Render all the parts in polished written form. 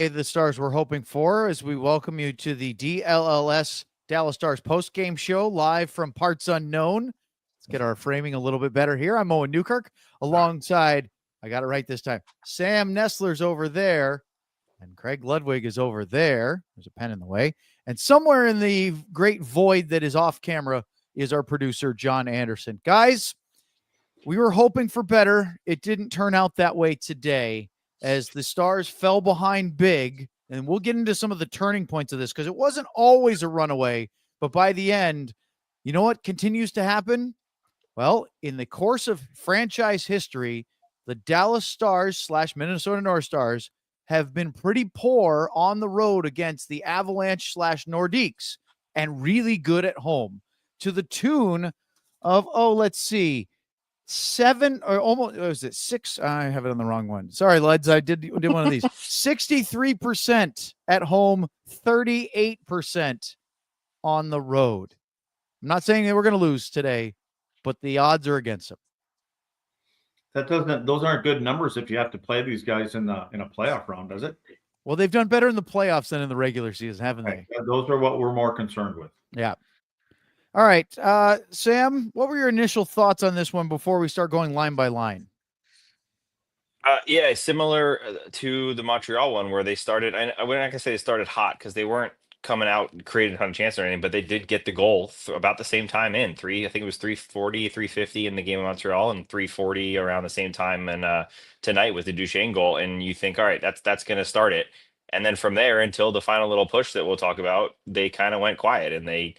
The Stars were hoping for as we welcome you to the DLLS Dallas Stars post-game show live from Parts Unknown. Let's get our framing a little bit better here. I'm Owen Newkirk alongside, I got it right this time, Sam Nestler's over there and Craig Ludwig is over there. There's a pen in the way. And somewhere in the great void that is off camera is our producer, John Anderson. Guys, we were hoping for better. It didn't turn out that way today, as the Stars fell behind big, and we'll get into some of the turning points of this because it wasn't always a runaway, but by the end, you know what continues to happen? Well, in the course of franchise history, the Dallas Stars / Minnesota North Stars have been pretty poor on the road against the Avalanche / Nordiques and really good at home to the tune of, let's see, 7 or almost, was it 6? I have it on the wrong one. Sorry, lads. I did one of these. 63% at home, 38% on the road. I'm not saying they were going to lose today, but the odds are against them. Those aren't good numbers if you have to play these guys in a playoff round, does it? Well, they've done better in the playoffs than in the regular season, haven't they? Those are what we're more concerned with. Yeah. All right, Sam, what were your initial thoughts on this one before we start going line by line? Yeah, similar to the Montreal one where they started. We're not going to say they started hot because they weren't coming out and creating a ton of chance or anything, but they did get the goal about the same time in. I think it was 340, 350 in the game of Montreal and 340 around the same time. And tonight with the Duchesne goal. And you think, all right, that's going to start it. And then from there until the final little push that we'll talk about, they kind of went quiet and they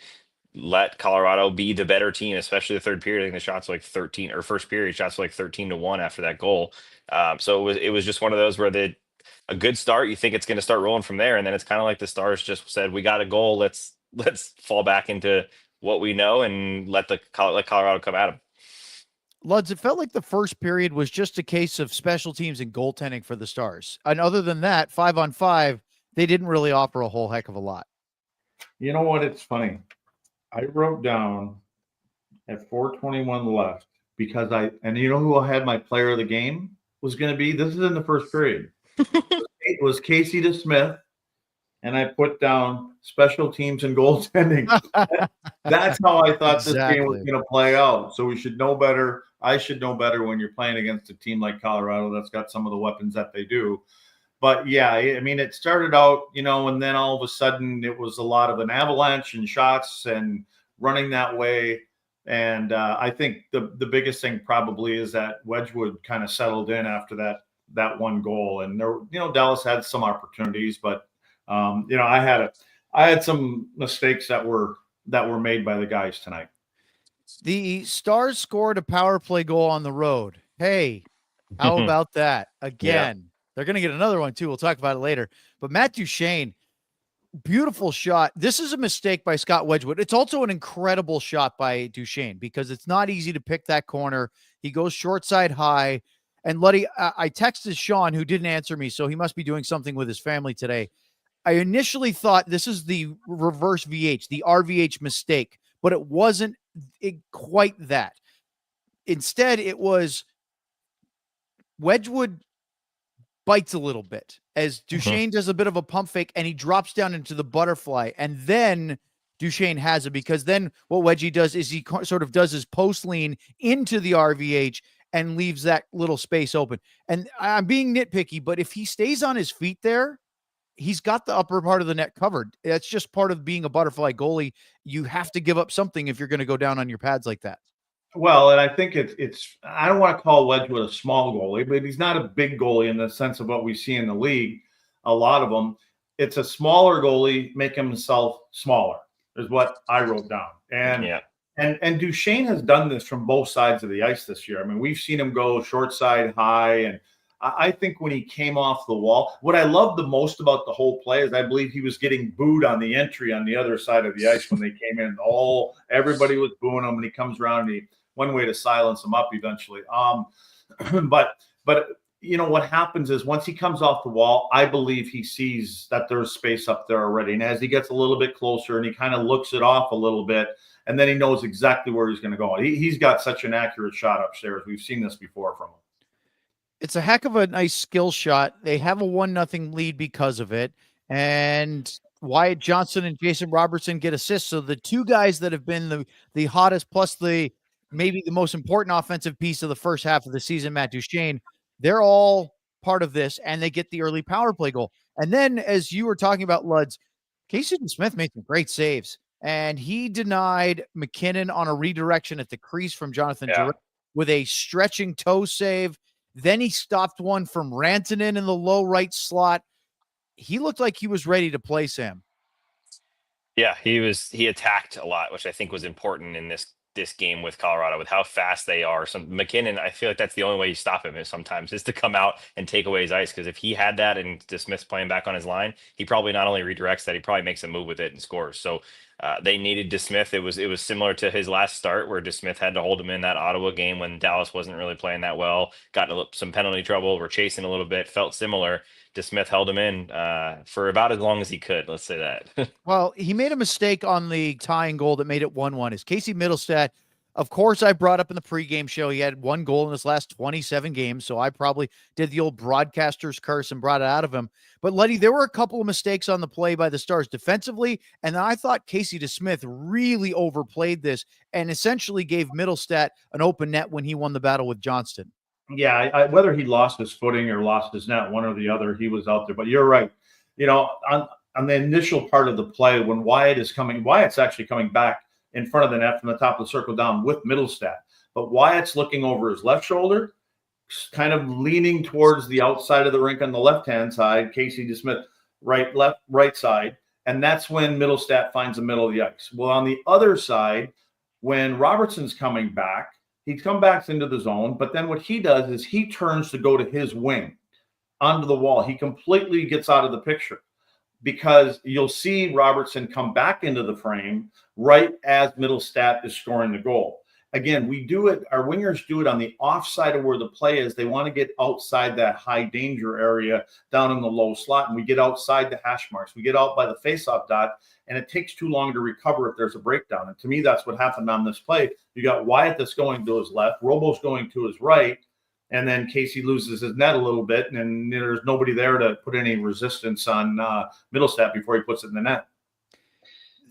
let Colorado be the better team, especially the third period. I think the shots were like 13, or first period shots were like 13-1 after that goal. So it was just one of those where a good start, you think it's going to start rolling from there, and then it's kind of like the Stars just said, "We got a goal. Let's fall back into what we know and let Colorado come at them." Luds, it felt like the first period was just a case of special teams and goaltending for the Stars, and other than that, 5-on-5, they didn't really offer a whole heck of a lot. You know what? It's funny. I wrote down at 4:21 left because and you know who I had my player of the game was going to be? This is in the first period. It was Casey DeSmith, and I put down special teams and goaltending. That's how I thought this game was going to play out. So we should know better. I should know better when you're playing against a team like Colorado that's got some of the weapons that they do. But yeah, I mean, it started out, and then all of a sudden it was a lot of an avalanche and shots and running that way. And I think the biggest thing probably is that Wedgwood kind of settled in after that one goal. And there, Dallas had some opportunities, but I had some mistakes that were made by the guys tonight. The Stars scored a power play goal on the road. Hey, how about that again? Yeah. They're going to get another one, too. We'll talk about it later. But Matt Duchesne, beautiful shot. This is a mistake by Scott Wedgwood. It's also an incredible shot by Duchesne because it's not easy to pick that corner. He goes short side high. And Luddy, I texted Sean, who didn't answer me, so he must be doing something with his family today. I initially thought this is the reverse VH, the RVH mistake, but it wasn't quite that. Instead, it was Wedgwood bites a little bit as Duchesne does a bit of a pump fake and he drops down into the butterfly, and then Duchesne has it because then what Wedgie does is he sort of does his post lean into the RVH and leaves that little space open. And I'm being nitpicky, but if he stays on his feet there, he's got the upper part of the net covered. That's just part of being a butterfly goalie. You have to give up something if you're going to go down on your pads like that. Well, and I think it's I don't want to call Wedgwood a small goalie, but he's not a big goalie in the sense of what we see in the league. A lot of them, it's a smaller goalie making himself smaller is what I wrote down. And yeah. And Duchesne has done this from both sides of the ice this year. I mean, we've seen him go short side high, and I think when he came off the wall, what I love the most about the whole play is I believe he was getting booed on the entry on the other side of the ice when they came in. Everybody was booing him, and he comes around and one way to silence him up eventually. But what happens is once he comes off the wall, I believe he sees that there's space up there already. And as he gets a little bit closer and he kind of looks it off a little bit, and then he knows exactly where he's going to go. He's got such an accurate shot upstairs. We've seen this before from him. It's a heck of a nice skill shot. They have a 1-0 lead because of it. And Wyatt Johnston and Jason Robertson get assists. So the two guys that have been the hottest, plus maybe the most important offensive piece of the first half of the season, Matt Duchene, they're all part of this, and they get the early power play goal. And then, as you were talking about, Luds, Casey Smith made some great saves, and he denied MacKinnon on a redirection at the crease from Jonathan Giroux with a stretching toe save. Then he stopped one from Rantanen in the low right slot. He looked like he was ready to play, Sam. Yeah, he attacked a lot, which I think was important in this game with Colorado, with how fast they are. So MacKinnon, I feel like that's the only way you stop him is to come out and take away his ice. Because if he had that and DeSmith's playing back on his line, he probably not only redirects that, he probably makes a move with it and scores. So they needed DeSmith. It was similar to his last start where DeSmith had to hold him in that Ottawa game when Dallas wasn't really playing that well, got some penalty trouble, were chasing a little bit, felt similar. DeSmith held him in for about as long as he could. Let's say that. Well, he made a mistake on the tying goal that made it 1-1. Is Casey Middlestat. Of course, I brought up in the pregame show, he had 1 goal in his last 27 games. So I probably did the old broadcaster's curse and brought it out of him. But Letty, there were a couple of mistakes on the play by the Stars defensively. And I thought Casey DeSmith really overplayed this and essentially gave Middlestat an open net when he won the battle with Johnston. Yeah, whether he lost his footing or lost his net, one or the other, he was out there. But you're right. On the initial part of the play, when Wyatt's actually coming back in front of the net from the top of the circle down with Middlestat. But Wyatt's looking over his left shoulder, kind of leaning towards the outside of the rink on the left-hand side, Casey DeSmith right side. And that's when Middlestat finds the middle of the ice. Well, on the other side, when Robertson's coming back, he comes back into the zone, but then what he does is he turns to go to his wing onto the wall. He completely gets out of the picture because you'll see Robertson come back into the frame right as Middlestat is scoring the goal. Again, our wingers do it on the offside of where the play is. They want to get outside that high danger area down in the low slot, and we get outside the hash marks. We get out by the faceoff dot, and it takes too long to recover if there's a breakdown. And to me, that's what happened on this play. You got Wyatt that's going to his left, Robo's going to his right, and then Casey loses his net a little bit, and there's nobody there to put any resistance on Middlestat before he puts it in the net.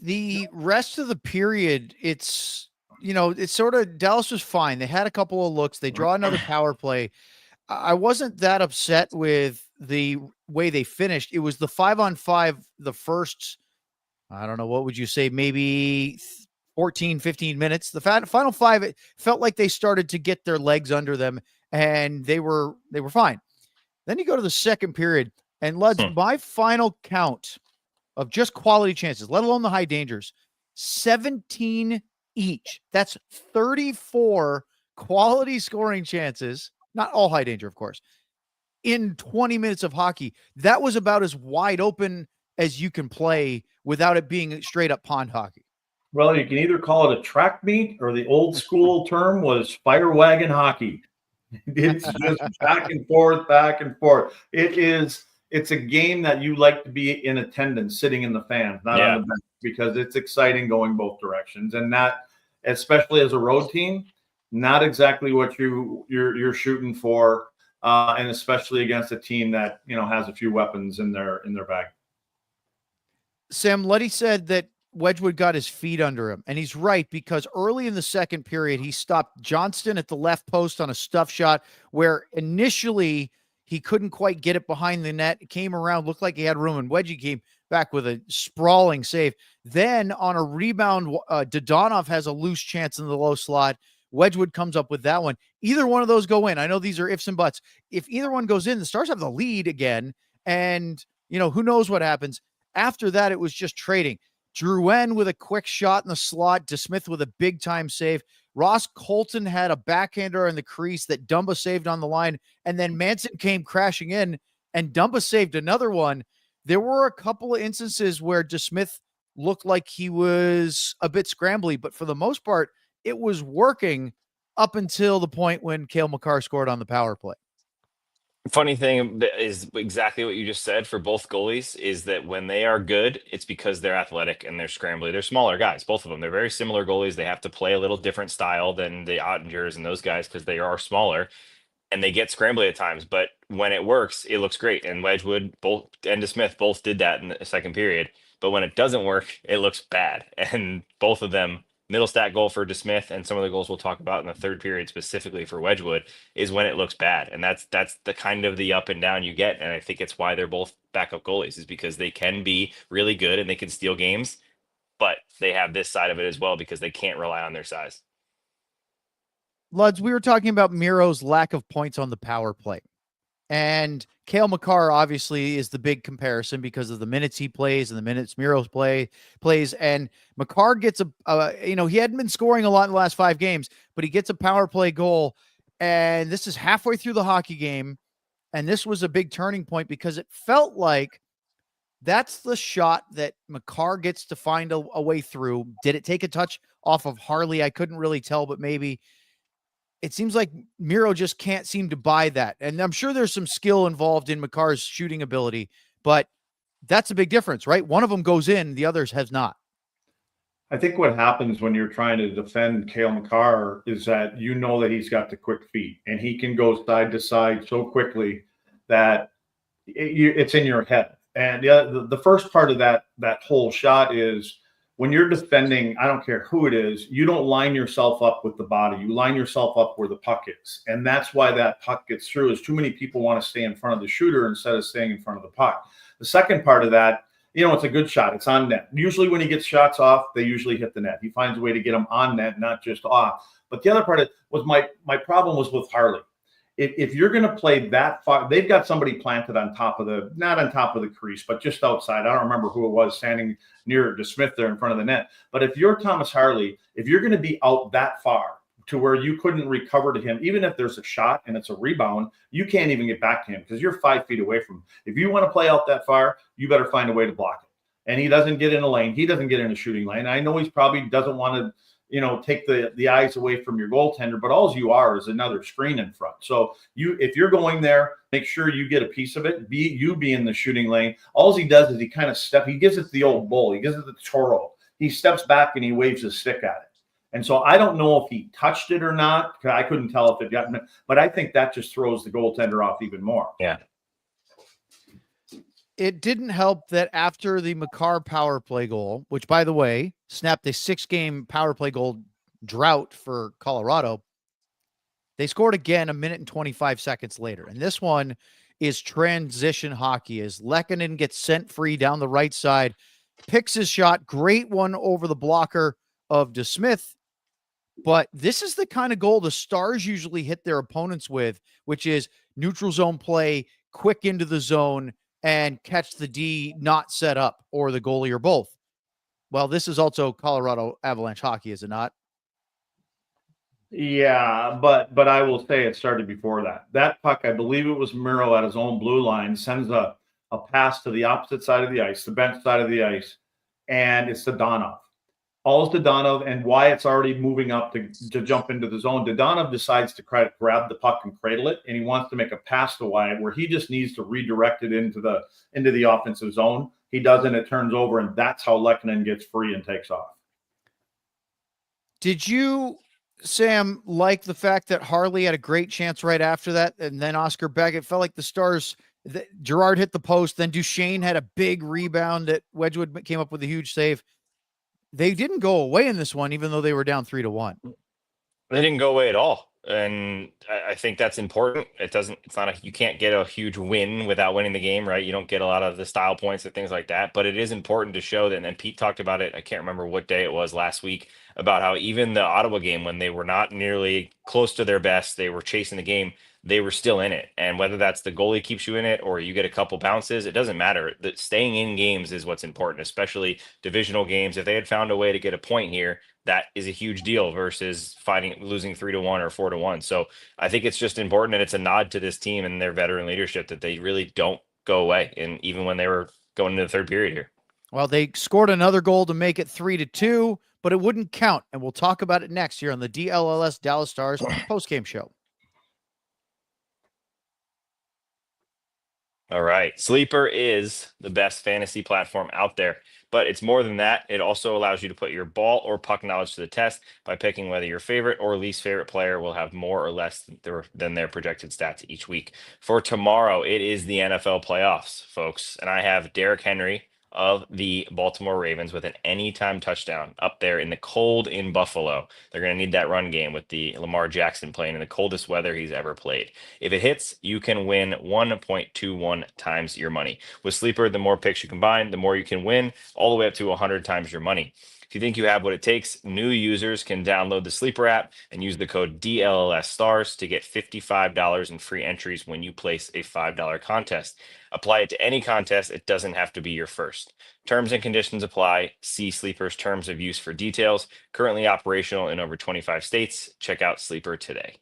The rest of the period, it's sort of Dallas was fine. They had a couple of looks. They draw another power play. I wasn't that upset with the way they finished. It was the 5-on-5, the first, I don't know, what would you say, maybe 14, 15 minutes. The final 5, it felt like they started to get their legs under them, and they were fine. Then you go to the second period, and Luds, my final count of just quality chances, let alone the high dangers, 17 each. That's 34 quality scoring chances, not all high danger, of course, in 20 minutes of hockey. That was about as wide open as you can play without it being straight up pond hockey. Well, you can either call it a track meet, or the old school term was fire wagon hockey. It's just back and forth, back and forth. It's a game that you like to be in attendance, sitting in the fans, not on the bench, because it's exciting going both directions. And that, especially as a road team, not exactly what you're shooting for, and especially against a team that has a few weapons in their bag. Sam, Letty said that Wedgwood got his feet under him, and he's right, because early in the second period, he stopped Johnston at the left post on a stuff shot where initially he couldn't quite get it behind the net. It came around, looked like he had room, and Wedgie came back with a sprawling save. Then on a rebound, Dodonov has a loose chance in the low slot. Wedgwood comes up with that one. Either one of those go in. I know these are ifs and buts. If either one goes in, the Stars have the lead again, and who knows what happens. After that, it was just trading. Drouin with a quick shot in the slot. DeSmith with a big-time save. Ross Colton had a backhander in the crease that Dumba saved on the line, and then Manson came crashing in, and Dumba saved another one. There were a couple of instances where DeSmith looked like he was a bit scrambly, but for the most part, it was working up until the point when Makar scored on the power play. Funny thing is exactly what you just said for both goalies, is that when they are good, it's because they're athletic and they're scrambly. They're smaller guys, both of them. They're very similar goalies. They have to play a little different style than the Ottingers and those guys because they are smaller. and they get scrambly at times, but when it works, it looks great. And Wedgwood both and DeSmith both did that in the second period. But when it doesn't work, it looks bad. And both of them, middle stat goal for DeSmith and some of the goals we'll talk about in the third period specifically for Wedgwood, is when it looks bad. And that's the kind of the up and down you get. And I think it's why they're both backup goalies, is because they can be really good and they can steal games, but they have this side of it as well because they can't rely on their size. Luds, we were talking about Miro's lack of points on the power play. And Calemakar obviously is the big comparison because of the minutes he plays and the minutes Miro plays. And Makar gets he hadn't been scoring a lot in the last 5 games, but he gets a power play goal. And this is halfway through the hockey game. And this was a big turning point because it felt like that's the shot that Makar gets to find a way through. Did it take a touch off of Harley? I couldn't really tell, but maybe. It seems like Miro just can't seem to buy that. And I'm sure there's some skill involved in Makar's shooting ability, but that's a big difference, right? One of them goes in, the others has not. I think what happens when you're trying to defend Cale Makar is that you know that he's got the quick feet and he can go side to side so quickly that it's in your head. And the first part of that whole shot is when you're defending, I don't care who it is, you don't line yourself up with the body. You line yourself up where the puck is. And that's why that puck gets through, is too many people want to stay in front of the shooter instead of staying in front of the puck. The second part of that, it's a good shot. It's on net. Usually when he gets shots off, they usually hit the net. He finds a way to get them on net, not just off. But the other part was my problem was with Harley. If you're going to play that far, they've got somebody planted on top of not on top of the crease, but just outside. I don't remember who it was standing near DeSmith there in front of the net. But if you're Thomas Harley, if you're going to be out that far to where you couldn't recover to him, even if there's a shot and it's a rebound, you can't even get back to him because you're 5 feet away from him. If you want to play out that far, you better find a way to block it. And he doesn't get in a lane. He doesn't get in a shooting lane. I know he's probably doesn't want to take the eyes away from your goaltender, but all you are is another screen in front. So if you're going there, make sure you get a piece of it. Be in the shooting lane. All he does is he kind of he gives it the old bull. He gives it the Toro. He steps back and he waves his stick at it. And so I don't know if he touched it or not. I couldn't tell if it got, but I think that just throws the goaltender off even more. Yeah. It didn't help that after the Makar power play goal, which, by the way, snapped a 6-game power play goal drought for Colorado, they scored again a minute and 25 seconds later. And this one is transition hockey as Lehkonen gets sent free down the right side, picks his shot, great one over the blocker of DeSmith. But this is the kind of goal the Stars usually hit their opponents with, which is neutral zone play, quick into the zone, and catch the D not set up, or the goalie, or both. Well, this is also Colorado Avalanche hockey, is it not? Yeah, but I will say it started before that. That puck, I believe it was Miro at his own blue line, sends a pass to the opposite side of the ice, the bench side of the ice, and it's to Donov. All's Dodonov, and Wyatt's already moving up to jump into the zone. Dodonov decides to grab the puck and cradle it, and he wants to make a pass to Wyatt where he just needs to redirect it into the offensive zone. He doesn't, it turns over, and that's how Lehkonen gets free and takes off. Did you, Sam, like the fact that Harley had a great chance right after that, and then Oscar Beck? It felt like the Stars, Gerard hit the post, then Duchesne had a big rebound that Wedgwood came up with a huge save. They didn't go away in this one, even though they were down 3-1. They didn't go away at all. And I think that's important. You can't get a huge win without winning the game, right? You don't get a lot of the style points and things like that, but it is important to show that. And then Pete talked about it. I can't remember what day it was last week, about how even the Ottawa game, when they were not nearly close to their best, they were chasing the game, they were still in it. And whether that's the goalie keeps you in it or you get a couple bounces, it doesn't matter. That staying in games is what's important, especially divisional games. If they had found a way to get a point here, that is a huge deal versus losing 3-1 or 4-1. So I think it's just important, and it's a nod to this team and their veteran leadership that they really don't go away. And even when they were going into the third period here. Well, they scored another goal to make it 3-2, but it wouldn't count. And we'll talk about it next here on the DLLS Dallas Stars postgame show. All right. Sleeper is the best fantasy platform out there, but it's more than that. It also allows you to put your ball or puck knowledge to the test by picking whether your favorite or least favorite player will have more or less than their projected stats each week. For tomorrow, it is the NFL playoffs, folks, and I have Derrick Henry of the Baltimore Ravens with an anytime touchdown up there in the cold in Buffalo. They're going to need that run game with the Lamar Jackson playing in the coldest weather he's ever played. If it hits, you can win 1.21 times your money. With Sleeper, the more picks you combine, the more you can win, all the way up to 100 times your money. If you think you have what it takes, new users can download the Sleeper app and use the code DLLS stars to get $55 in free entries when you place a $5 contest. Apply it to any contest. It doesn't have to be your first. Terms and conditions apply. See Sleeper's terms of use for details. Currently operational in over 25 states. Check out Sleeper today.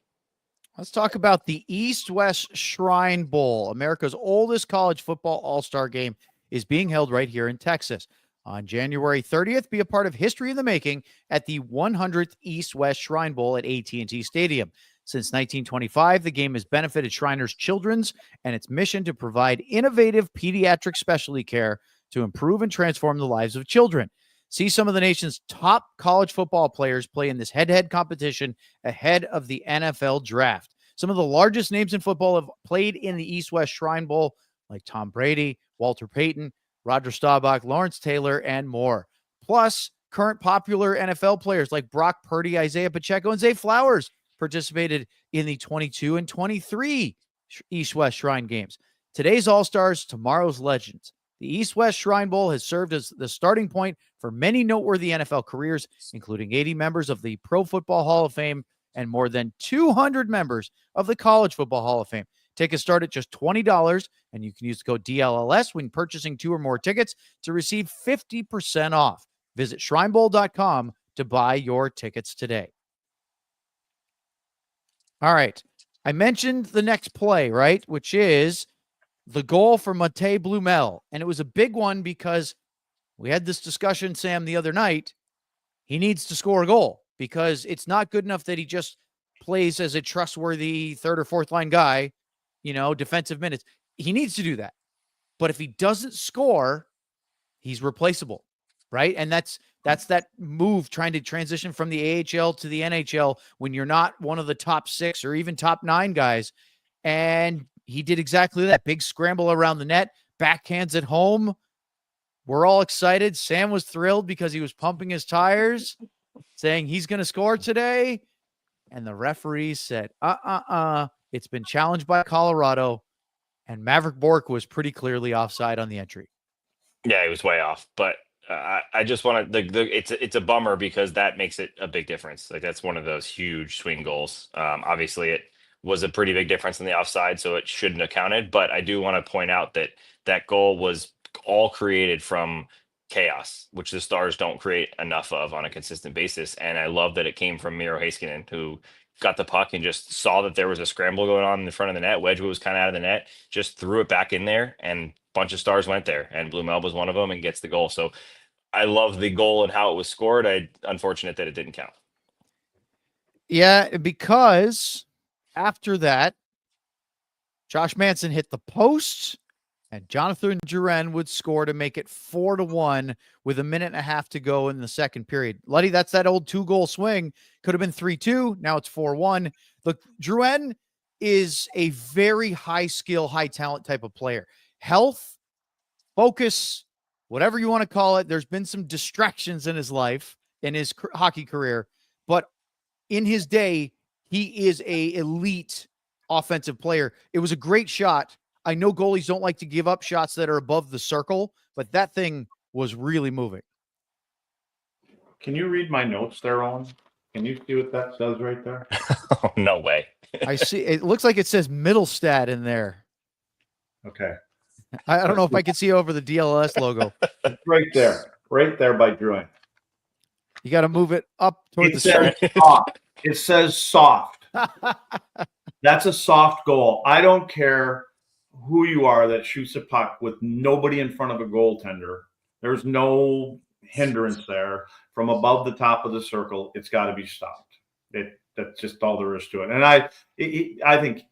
Let's talk about the East-West Shrine Bowl. America's oldest college football all-star game is being held right here in Texas. On January 30th, be a part of history in the making at the 100th East-West Shrine Bowl at AT&T Stadium. Since 1925, the game has benefited Shriners' children's and its mission to provide innovative pediatric specialty care to improve and transform the lives of children. See some of the nation's top college football players play in this head-to-head competition ahead of the NFL draft. Some of the largest names in football have played in the East-West Shrine Bowl, like Tom Brady, Walter Payton, Roger Staubach, Lawrence Taylor, and more. Plus, current popular NFL players like Brock Purdy, Isaiah Pacheco, and Zay Flowers participated in the 22 and 23 East-West Shrine games. Today's All-Stars, tomorrow's legends. The East-West Shrine Bowl has served as the starting point for many noteworthy NFL careers, including 80 members of the Pro Football Hall of Fame and more than 200 members of the College Football Hall of Fame. Tickets start at just $20, and you can use the code DLLS when purchasing 2 or more tickets to receive 50% off. Visit shrinebowl.com to buy your tickets today. All right. I mentioned the next play, right, which is the goal for Matej Blumel. And it was a big one because we had this discussion, Sam, the other night. He needs to score a goal because it's not good enough that he just plays as a trustworthy third or fourth line guy, defensive minutes. He needs to do that. But if he doesn't score, he's replaceable, right? And that's that move trying to transition from the AHL to the NHL when you're not one of the top 6 or even top 9 guys. And he did exactly that. Big scramble around the net, backhands at home. We're all excited. Sam was thrilled because he was pumping his tires, saying he's going to score today. And the referee said, it's been challenged by Colorado. And Maverick Bork was pretty clearly offside on the entry. Yeah, he was way off. But I just want to, it's a bummer because that makes it a big difference. Like that's one of those huge swing goals. Obviously, it was a pretty big difference in the offside, so it shouldn't have counted. But I do want to point out that that goal was all created from chaos, which the Stars don't create enough of on a consistent basis. And I love that it came from Miro Heiskanen, who got the puck and just saw that there was a scramble going on in the front of the net. Wedgwood was kind of out of the net, just threw it back in there, and a bunch of Stars went there. And Blumel was one of them and gets the goal. So I love the goal and how it was scored. Unfortunate that it didn't count. Yeah, because after that, Josh Manson hit the post, and Jonathan Drouin would score to make it 4-1 with 1.5 minutes to go in the second period. Luddy, that's that old 2-goal swing. Could have been 3-2. Now it's 4-1. Look, Drouin is a very high skill, high talent type of player. Health, focus, whatever you want to call it. There's been some distractions in his life, in his hockey career, but in his day, he is a elite offensive player. It was a great shot. I know goalies don't like to give up shots that are above the circle, but that thing was really moving. Can you read my notes there, Owen? Can you see what that says right there? Oh, no way. I see. It looks like it says Middlestad in there. Okay. I don't know if I can see over the DLS logo. It's right there by Drouin. You got to move it up toward the says center. soft. It says soft. That's a soft goal. I don't care who you are that shoots a puck with nobody in front of a goaltender. There's no hindrance there. From above the top of the circle, it's got to be stopped. That's just all there is to it. And I think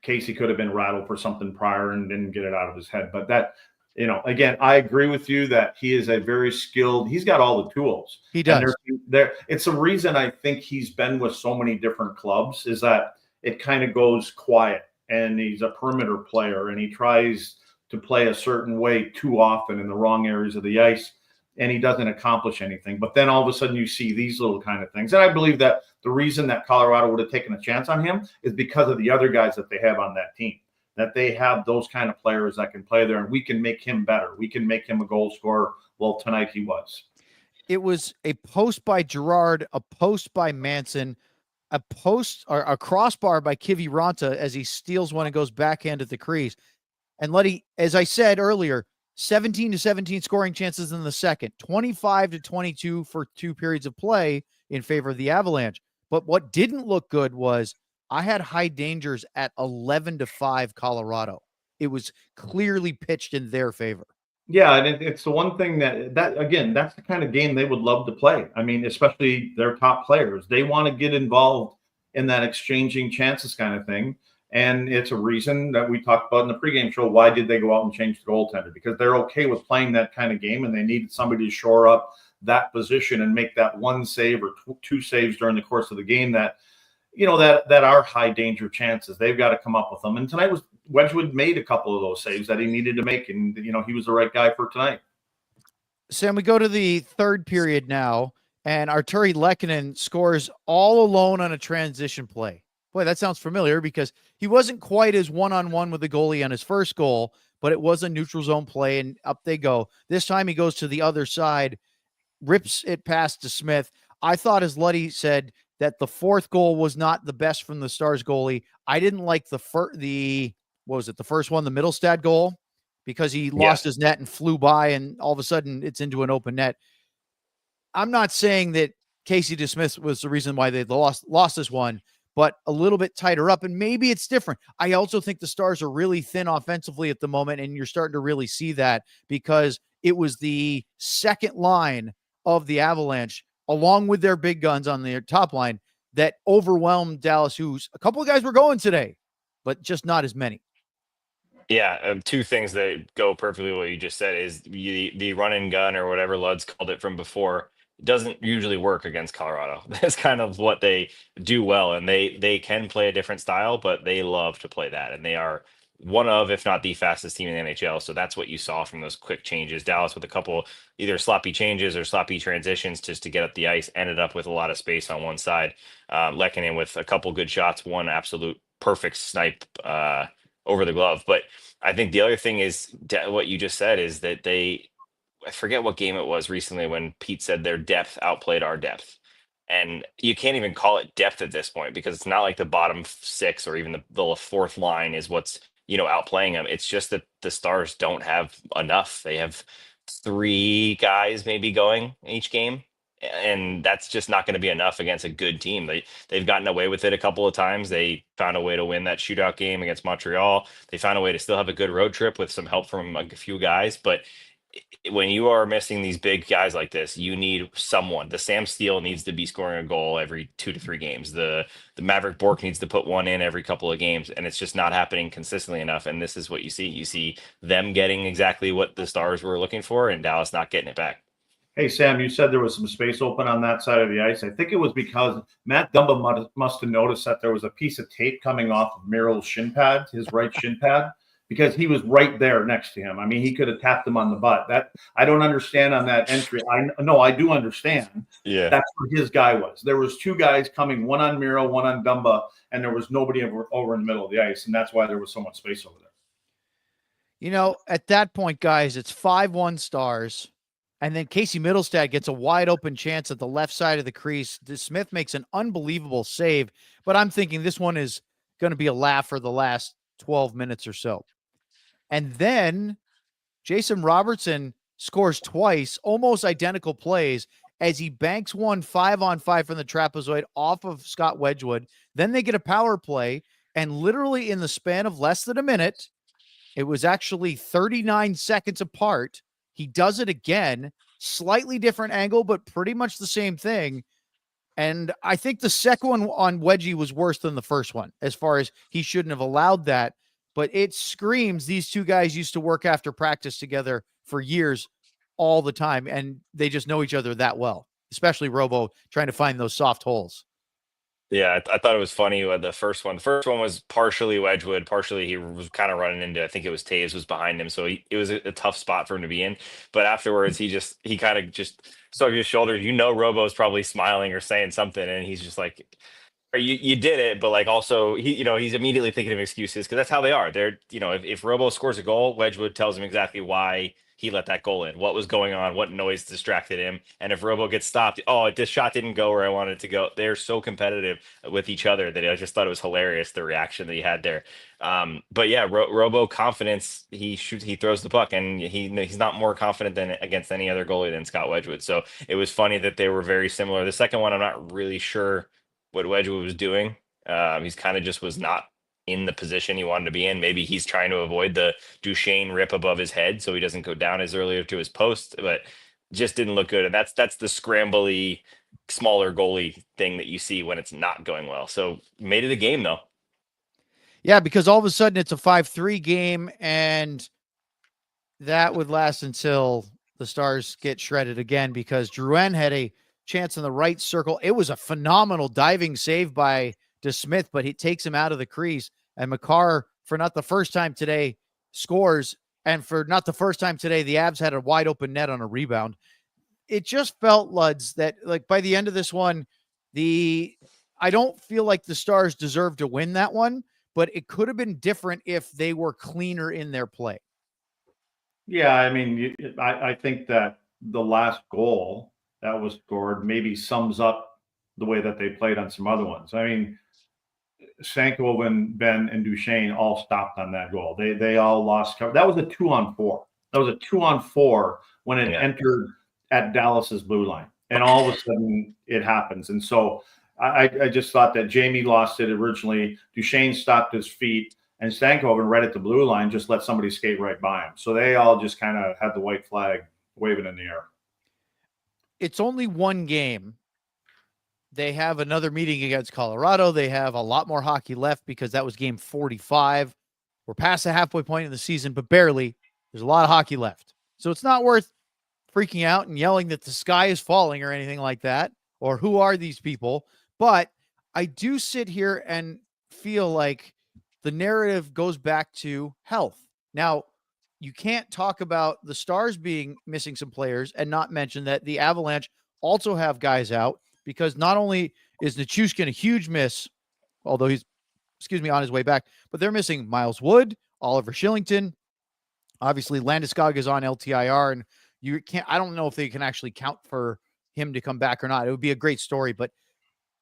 Casey could have been rattled for something prior and didn't get it out of his head. But that, again, I agree with you that he is a very skilled. He's got all the tools. He does. And it's a reason I think he's been with so many different clubs is that it kind of goes quiet, and he's a perimeter player, and he tries to play a certain way too often in the wrong areas of the ice, and he doesn't accomplish anything. But then all of a sudden you see these little kind of things. And I believe that the reason that Colorado would have taken a chance on him is because of the other guys that they have on that team, that they have those kind of players that can play there, and we can make him better. We can make him a goal scorer. Well, tonight he was. It was a post by Girard, a post by Manson, a post or a crossbar by Kiviranta as he steals one and goes backhand at the crease. And Letty, as I said earlier, 17-17 scoring chances in the second, 25-22 for 2 periods of play in favor of the Avalanche. But what didn't look good was I had high dangers at 11-5 Colorado. It was clearly pitched in their favor. Yeah, and it's the one thing that again, that's the kind of game they would love to play. I mean, especially their top players. They want to get involved in that exchanging chances kind of thing. And it's a reason that we talked about in the pregame show. Why did they go out and change the goaltender? Because they're okay with playing that kind of game, and they needed somebody to shore up that position and make that one save or 2 saves during the course of the game that, that are high danger chances. They've got to come up with them. And tonight Wedgwood made a couple of those saves that he needed to make, and he was the right guy for tonight. Sam, we go to the third period now, and Arturi Lehkonen scores all alone on a transition play. Boy, that sounds familiar because he wasn't quite as one-on-one with the goalie on his first goal, but it was a neutral zone play, and up they go. This time he goes to the other side, rips it past to Smith. I thought, as Luddy said, that the fourth goal was not the best from the Stars goalie. I didn't like the first one, the Middlestad goal, because he lost his net and flew by, and all of a sudden it's into an open net. I'm not saying that Casey DeSmith was the reason why they lost this one, but a little bit tighter up, and maybe it's different. I also think the Stars are really thin offensively at the moment, and you're starting to really see that because it was the second line of the Avalanche, along with their big guns on their top line, that overwhelmed Dallas, who's a couple of guys were going today, but just not as many. Yeah, 2 things that go perfectly what you just said is the run and gun, or whatever Lud's called it from before, doesn't usually work against Colorado. That's kind of what they do well, and they can play a different style, but they love to play that, and they are one of, if not the fastest team in the NHL. So that's what you saw from those quick changes. Dallas with a couple either sloppy changes or sloppy transitions just to get up the ice, ended up with a lot of space on one side. Lehkonen with a couple good shots, one absolute perfect snipe over the glove. But I think the other thing is what you just said is that I forget what game it was recently when Pete said their depth outplayed our depth. And you can't even call it depth at this point because it's not like the bottom 6 or even the fourth line is what's, outplaying them. It's just that the Stars don't have enough. They have 3 guys maybe going each game, and that's just not going to be enough against a good team. They've gotten away with it a couple of times. They found a way to win that shootout game against Montreal. They found a way to still have a good road trip with some help from a few guys, but when you are missing these big guys like this, you need someone. The Sam Steele needs to be scoring a goal every 2 to 3 games. The Maverick Bork needs to put one in every couple of games, and it's just not happening consistently enough. And this is what you see. You see them getting exactly what the Stars were looking for, and Dallas not getting it back. Hey, Sam, you said there was some space open on that side of the ice. I think it was because Matt Dumba must have noticed that there was a piece of tape coming off of Merrill's shin pad, his right shin pad, because he was right there next to him. I mean, he could have tapped him on the butt. That I don't understand on that entry. I do understand. Yeah, that's where his guy was. There was 2 guys coming, one on Merrill, one on Dumba, and there was nobody over in the middle of the ice, and that's why there was so much space over there. At that point, guys, it's 5-1 Stars, and then Casey Middlestad gets a wide open chance at the left side of the crease. Smith makes an unbelievable save, but I'm thinking this one is going to be a laugh for the last 12 minutes or so. And then Jason Robertson scores twice, almost identical plays, as he banks one 5-on-5 from the trapezoid off of Scott Wedgwood. Then they get a power play, and literally in the span of less than a minute, it was actually 39 seconds apart. He does it again, slightly different angle, but pretty much the same thing. And I think the second one on Wedgie was worse than the first one, as far as he shouldn't have allowed that. But it screams these two guys used to work after practice together for years all the time, and they just know each other that well, especially Robo trying to find those soft holes. Yeah, I thought it was funny with the first one. The first one was partially Wedgwood, partially he was kind of running into, I think it was Taves was behind him. So it was a tough spot for him to be in. But afterwards, he kind of just shrugged his shoulders. Robo's probably smiling or saying something. And he's just like, or you did it, but like also he's immediately thinking of excuses because that's how they are. They're if Robo scores a goal, Wedgwood tells him exactly why he let that goal in, what was going on, what noise distracted him, and if Robo gets stopped, this shot didn't go where I wanted it to go. They're so competitive with each other that I just thought it was hilarious the reaction that he had there. But yeah, Robo confidence, he throws the puck, and he's not more confident than against any other goalie than Scott Wedgwood. So it was funny that they were very similar. The second one, I'm not really sure what Wedgwood was doing. He's kind of just was not in the position he wanted to be in. Maybe he's trying to avoid the Duchesne rip above his head so he doesn't go down as early to his post, but just didn't look good. And that's the scrambly, smaller goalie thing that you see when it's not going well. So made it a game though. Yeah, because all of a sudden it's a 5-3 game, and that would last until the Stars get shredded again because Drouin had a chance in the right circle. It was a phenomenal diving save by DeSmith, but he takes him out of the crease. And Makar, for not the first time today, scores. And for not the first time today, the Avs had a wide open net on a rebound. It just felt, Luds, that like by the end of this one, I don't feel like the Stars deserved to win that one, but it could have been different if they were cleaner in their play. Yeah, I mean, I think that the last goal that was scored maybe sums up the way that they played on some other ones. I mean, Stankoven, Ben, and Duchesne all stopped on that goal. They all lost cover. That was a 2-on-4. That was a 2-on-4 when it entered at Dallas's blue line, and all of a sudden it happens. And so I just thought that Jamie lost it originally. Duchesne stopped his feet, and Stankoven right at the blue line just let somebody skate right by him. So they all just kind of had the white flag waving in the air. It's only one game. They have another meeting against Colorado. They have a lot more hockey left because that was game 45. We're past the halfway point of the season, but barely. There's a lot of hockey left. So it's not worth freaking out and yelling that the sky is falling or anything like that, or who are these people. But I do sit here and feel like the narrative goes back to health. Now, you can't talk about the Stars being missing some players and not mention that the Avalanche also have guys out, because not only is Nichushkin a huge miss, although he's, on his way back, but they're missing Miles Wood, Oliver Shillington. Obviously, Landeskog is on LTIR, and I don't know if they can actually count for him to come back or not. It would be a great story, but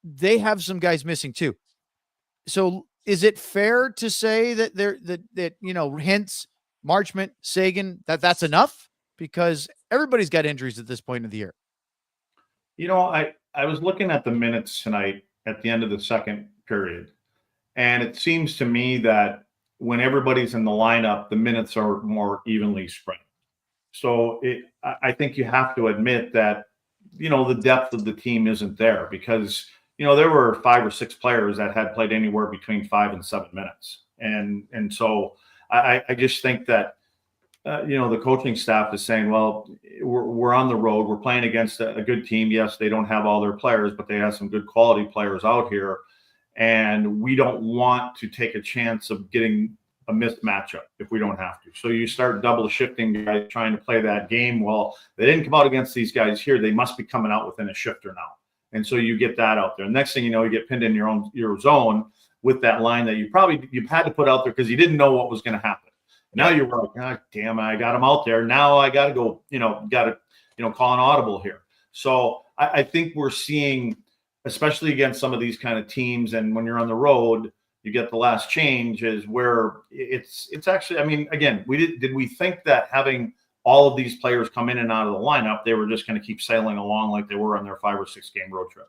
they have some guys missing too. So is it fair to say that Hintz, Marchment, Sagan, that's enough? Because everybody's got injuries at this point of the year. I was looking at the minutes tonight at the end of the second period, and it seems to me that when everybody's in the lineup, the minutes are more evenly spread. So I think you have to admit that, the depth of the team isn't there because, there were 5 or 6 players that had played anywhere between 5 and 7 minutes. And so I just think that, the coaching staff is saying, well, we're on the road. We're playing against a good team. Yes, they don't have all their players, but they have some good quality players out here. And we don't want to take a chance of getting a missed matchup if we don't have to. So you start double shifting guys trying to play that game. Well, they didn't come out against these guys here. They must be coming out within a shifter now. And so you get that out there. Next thing you know, you get pinned in your zone with that line that you've had to put out there because you didn't know what was going to happen. Now you're like, God damn, I got him out there. Now I got to go, call an audible here. So I think we're seeing, especially against some of these kind of teams, and when you're on the road, you get the last change is where it's actually, I mean, again, did we think that having all of these players come in and out of the lineup, they were just going to keep sailing along like they were on their 5 or 6 game road trip?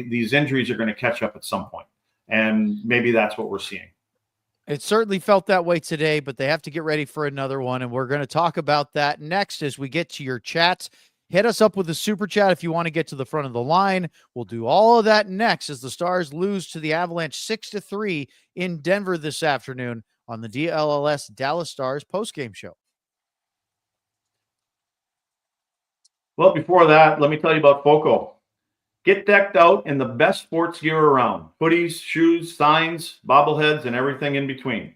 These injuries are going to catch up at some point, and maybe that's what we're seeing. It certainly felt that way today, but they have to get ready for another one, and we're going to talk about that next as we get to your chats. Hit us up with a super chat if you want to get to the front of the line. We'll do all of that next as the Stars lose to the Avalanche 6-3 in Denver this afternoon on the DLLS Dallas Stars postgame show. Well, before that, let me tell you about FOCO. Get decked out in the best sports gear around. Hoodies, shoes, signs, bobbleheads, and everything in between.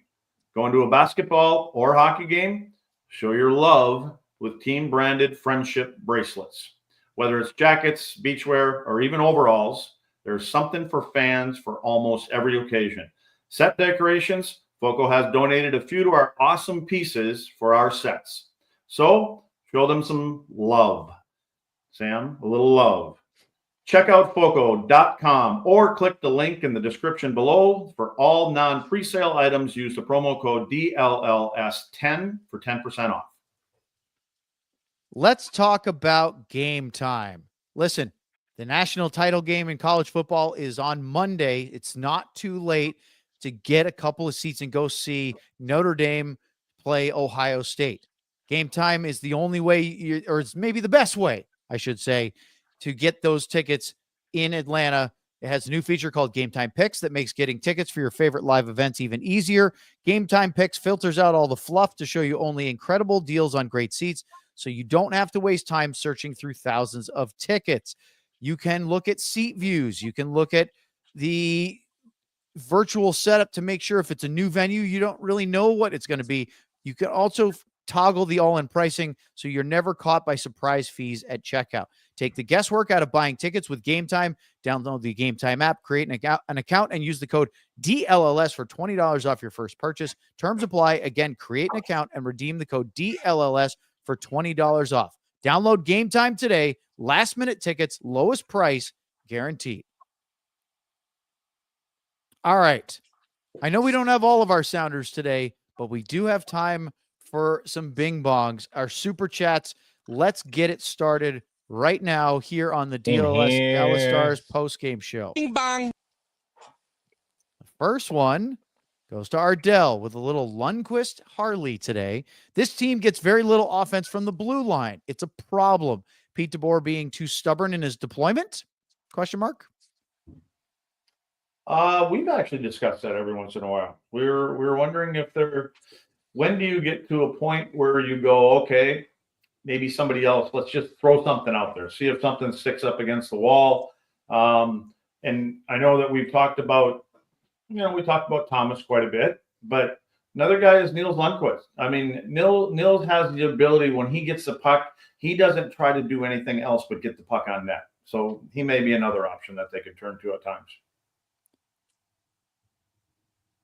Going to a basketball or hockey game? Show your love with team-branded friendship bracelets. Whether it's jackets, beachwear, or even overalls, there's something for fans for almost every occasion. Set decorations, FOCO has donated a few to our awesome pieces for our sets. So, show them some love. Sam, a little love. Check out FOCO.com or click the link in the description below. For all non-presale items, use the promo code DLLS10 for 10% off. Let's talk about game time. Listen, the national title game in college football is on Monday. It's not too late to get a couple of seats and go see Notre Dame play Ohio State. Game time is the only way, or it's maybe the best way, I should say, to get those tickets in Atlanta. It has a new feature called Game Time Picks that makes getting tickets for your favorite live events even easier. Game Time Picks filters out all the fluff to show you only incredible deals on great seats, so you don't have to waste time searching through thousands of tickets. You can look at seat views. You can look at the virtual setup to make sure if it's a new venue, you don't really know what it's going to be. You can also toggle the all-in pricing so you're never caught by surprise fees at checkout. Take the guesswork out of buying tickets with Game Time. Download the Game Time app, create an account, and use the code DLLS for $20 off your first purchase. Terms apply. Again, create an account and redeem the code DLLS for $20 off. Download Game Time today. Last-minute tickets, lowest price, guaranteed. All right. I know we don't have all of our sounders today, but we do have time for some bing bongs, our super chats. Let's get it started right now here on the DLS Dallas Stars post-game show. Bing bong. The first one goes to Ardell with a little Lundqvist Harley today. This team gets very little offense from the blue line. It's a problem. Pete DeBoer being too stubborn in his deployment? Question mark. We've actually discussed that every once in a while. We're wondering if when do you get to a point where you go, okay, maybe somebody else, let's just throw something out there, see if something sticks up against the wall. And I know that we've talked about, we talked about Thomas quite a bit, but another guy is Nils Lundqvist. I mean, Nils has the ability when he gets the puck, he doesn't try to do anything else but get the puck on net. So he may be another option that they could turn to at times.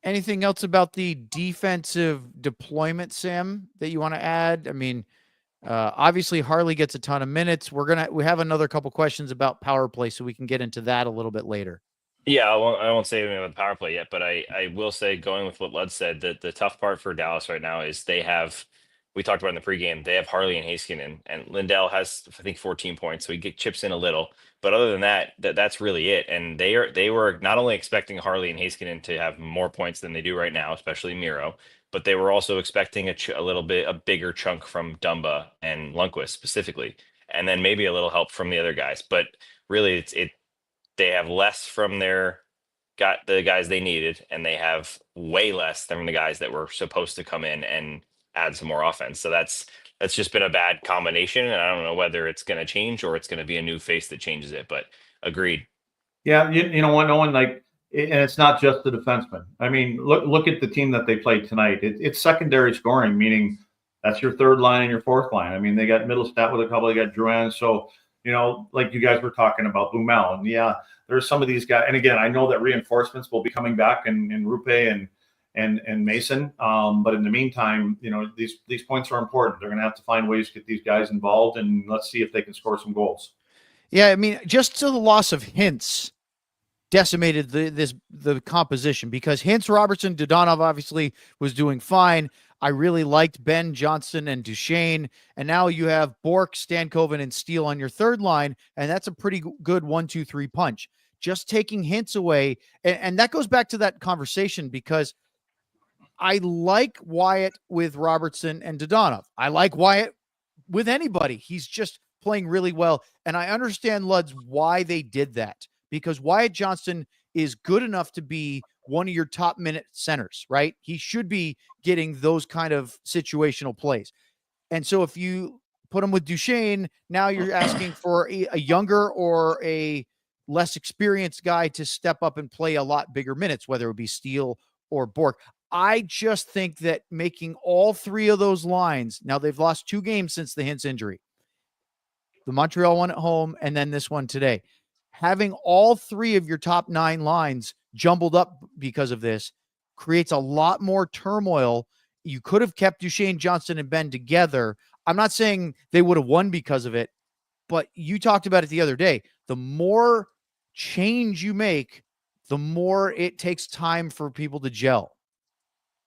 Anything else about the defensive deployment, Sam, that you want to add? I mean, obviously Harley gets a ton of minutes. We have another couple questions about power play, so we can get into that a little bit later. Yeah, I won't say anything about the power play yet, but I will say, going with what Lud said, that the tough part for Dallas right now is we talked about in the pregame, they have Harley and Heiskanen, and Lindell has, I think, 14 points, so he chips in a little. But other than that, that's really it. And they were not only expecting Harley and Heiskanen to have more points than they do right now, especially Miro, but they were also expecting a bigger chunk from Dumba and Lundqvist specifically, and then maybe a little help from the other guys. But really, they have less from the guys they needed, and they have way less from the guys that were supposed to come in and add some more offense. So that's just been a bad combination, and I don't know whether it's going to change or it's going to be a new face that changes it, but agreed. Yeah, you know what, no one, like, and it's not just the defenseman. I mean, look at the team that they played tonight. It's secondary scoring, meaning that's your third line and your fourth line. I mean, they got Middlestat with a couple, they got Drouin. So, like you guys were talking about Boumel, and yeah, there's some of these guys. And again, I know that reinforcements will be coming back in Roope and Mason. But in the meantime, these points are important. They're going to have to find ways to get these guys involved, and let's see if they can score some goals. Yeah, I mean, just to the loss of Hintz decimated the composition, because Hintz, Robertson, Dodonov obviously was doing fine. I really liked Ben, Johnson, and Duchesne, and now you have Bork, Stankoven, and Steele on your third line, and that's a pretty good 1-2-3 punch. Just taking Hintz away, and that goes back to that conversation, because I like Wyatt with Robertson and Dodonov. I like Wyatt with anybody. He's just playing really well. And I understand, Luds, why they did that, because Wyatt Johnston is good enough to be one of your top minute centers, right? He should be getting those kind of situational plays. And so if you put him with Duchesne, now you're asking for a younger or a less experienced guy to step up and play a lot bigger minutes, whether it be Steele or Bork. I just think that making all three of those lines, now they've lost 2 games since the Hintz injury, the Montreal one at home, and then this one today. Having all 3 of your top 9 lines jumbled up because of this creates a lot more turmoil. You could have kept Duchesne, Johnston, and Ben together. I'm not saying they would have won because of it, but you talked about it the other day. The more change you make, the more it takes time for people to gel.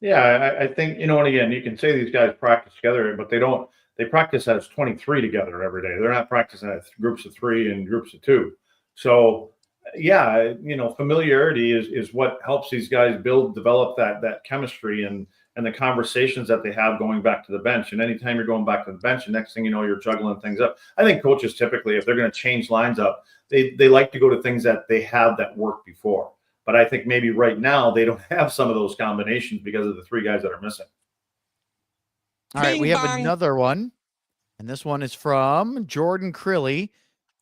Yeah, I think, and again, you can say these guys practice together, but they practice as 23 together every day. They're not practicing as groups of 3 and groups of 2. So yeah, familiarity is what helps these guys develop that chemistry and the conversations that they have going back to the bench. And anytime you're going back to the bench, the next thing you know, you're juggling things up. I think coaches typically, if they're going to change lines up, they like to go to things that they have that worked before. But I think maybe right now they don't have some of those combinations because of the 3 guys that are missing. All right, we have another one. And this one is from Jordan Crilly,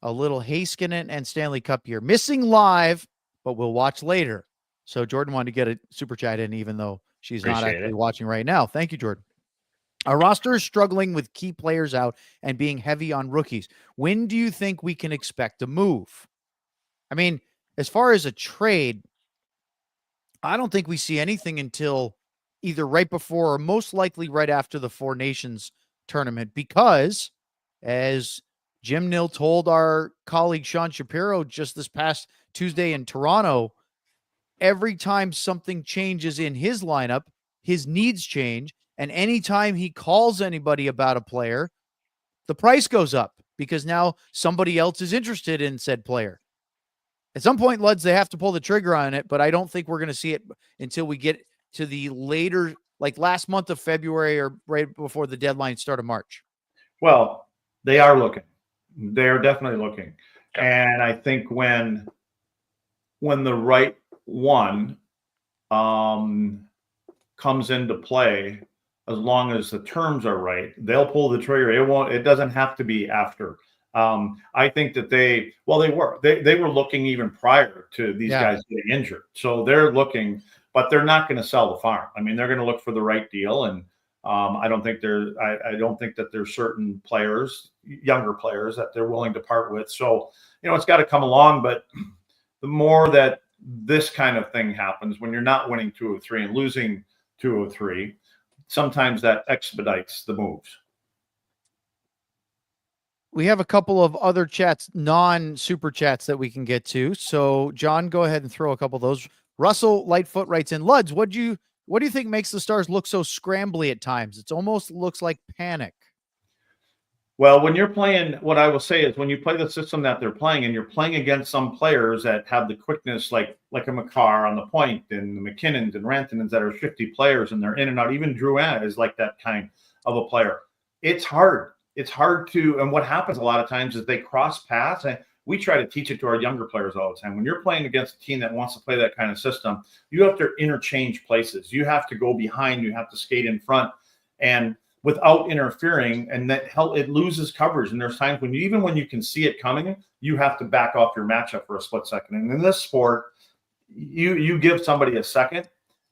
a little Heiskanen and Stanley Cup here. Missing live, but we'll watch later. So Jordan wanted to get a super chat in, even though she's not actually watching right now. Thank you, Jordan. Our roster is struggling with key players out and being heavy on rookies. When do you think we can expect a move? I mean, as far as a trade, I don't think we see anything until either right before or most likely right after the 4 Nations tournament, because as Jim Nill told our colleague Sean Shapiro just this past Tuesday in Toronto, every time something changes in his lineup, his needs change. And anytime he calls anybody about a player, the price goes up because now somebody else is interested in said player. At some point, Luds, they have to pull the trigger on it, but I don't think we're going to see it until we get to the later, like last month of February or right before the deadline start of March. Well, they are looking. They are definitely looking. And I think when the right one comes into play, as long as the terms are right, they'll pull the trigger. It doesn't have to be after. I think that they were looking even prior to these guys getting injured. So they're looking, but they're not going to sell the farm. I mean, they're going to look for the right deal. And I don't think that there's certain players, younger players, that they're willing to part with. So, it's got to come along. But the more that this kind of thing happens, when you're not winning 2 of 3 and losing 2 of 3, sometimes that expedites the moves. We have a couple of other chats, non-super chats that we can get to. So, John, go ahead and throw a couple of those. Russell Lightfoot writes in, Luds, what do you think makes the Stars look so scrambly at times? It almost looks like panic. Well, when you're playing, what I will say is when you play the system that they're playing and you're playing against some players that have the quickness, like a Makar on the point and the McKinnons and Rantanens that are 50 players and they're in and out. Even Drouin is like that kind of a player. It's hard. It's hard to, and what happens a lot of times is they cross paths. And we try to teach it to our younger players all the time. When you're playing against a team that wants to play that kind of system, you have to interchange places. You have to go behind. You have to skate in front, and without interfering, and it loses coverage. And there's times when you can see it coming, you have to back off your matchup for a split second. And in this sport, you give somebody a second,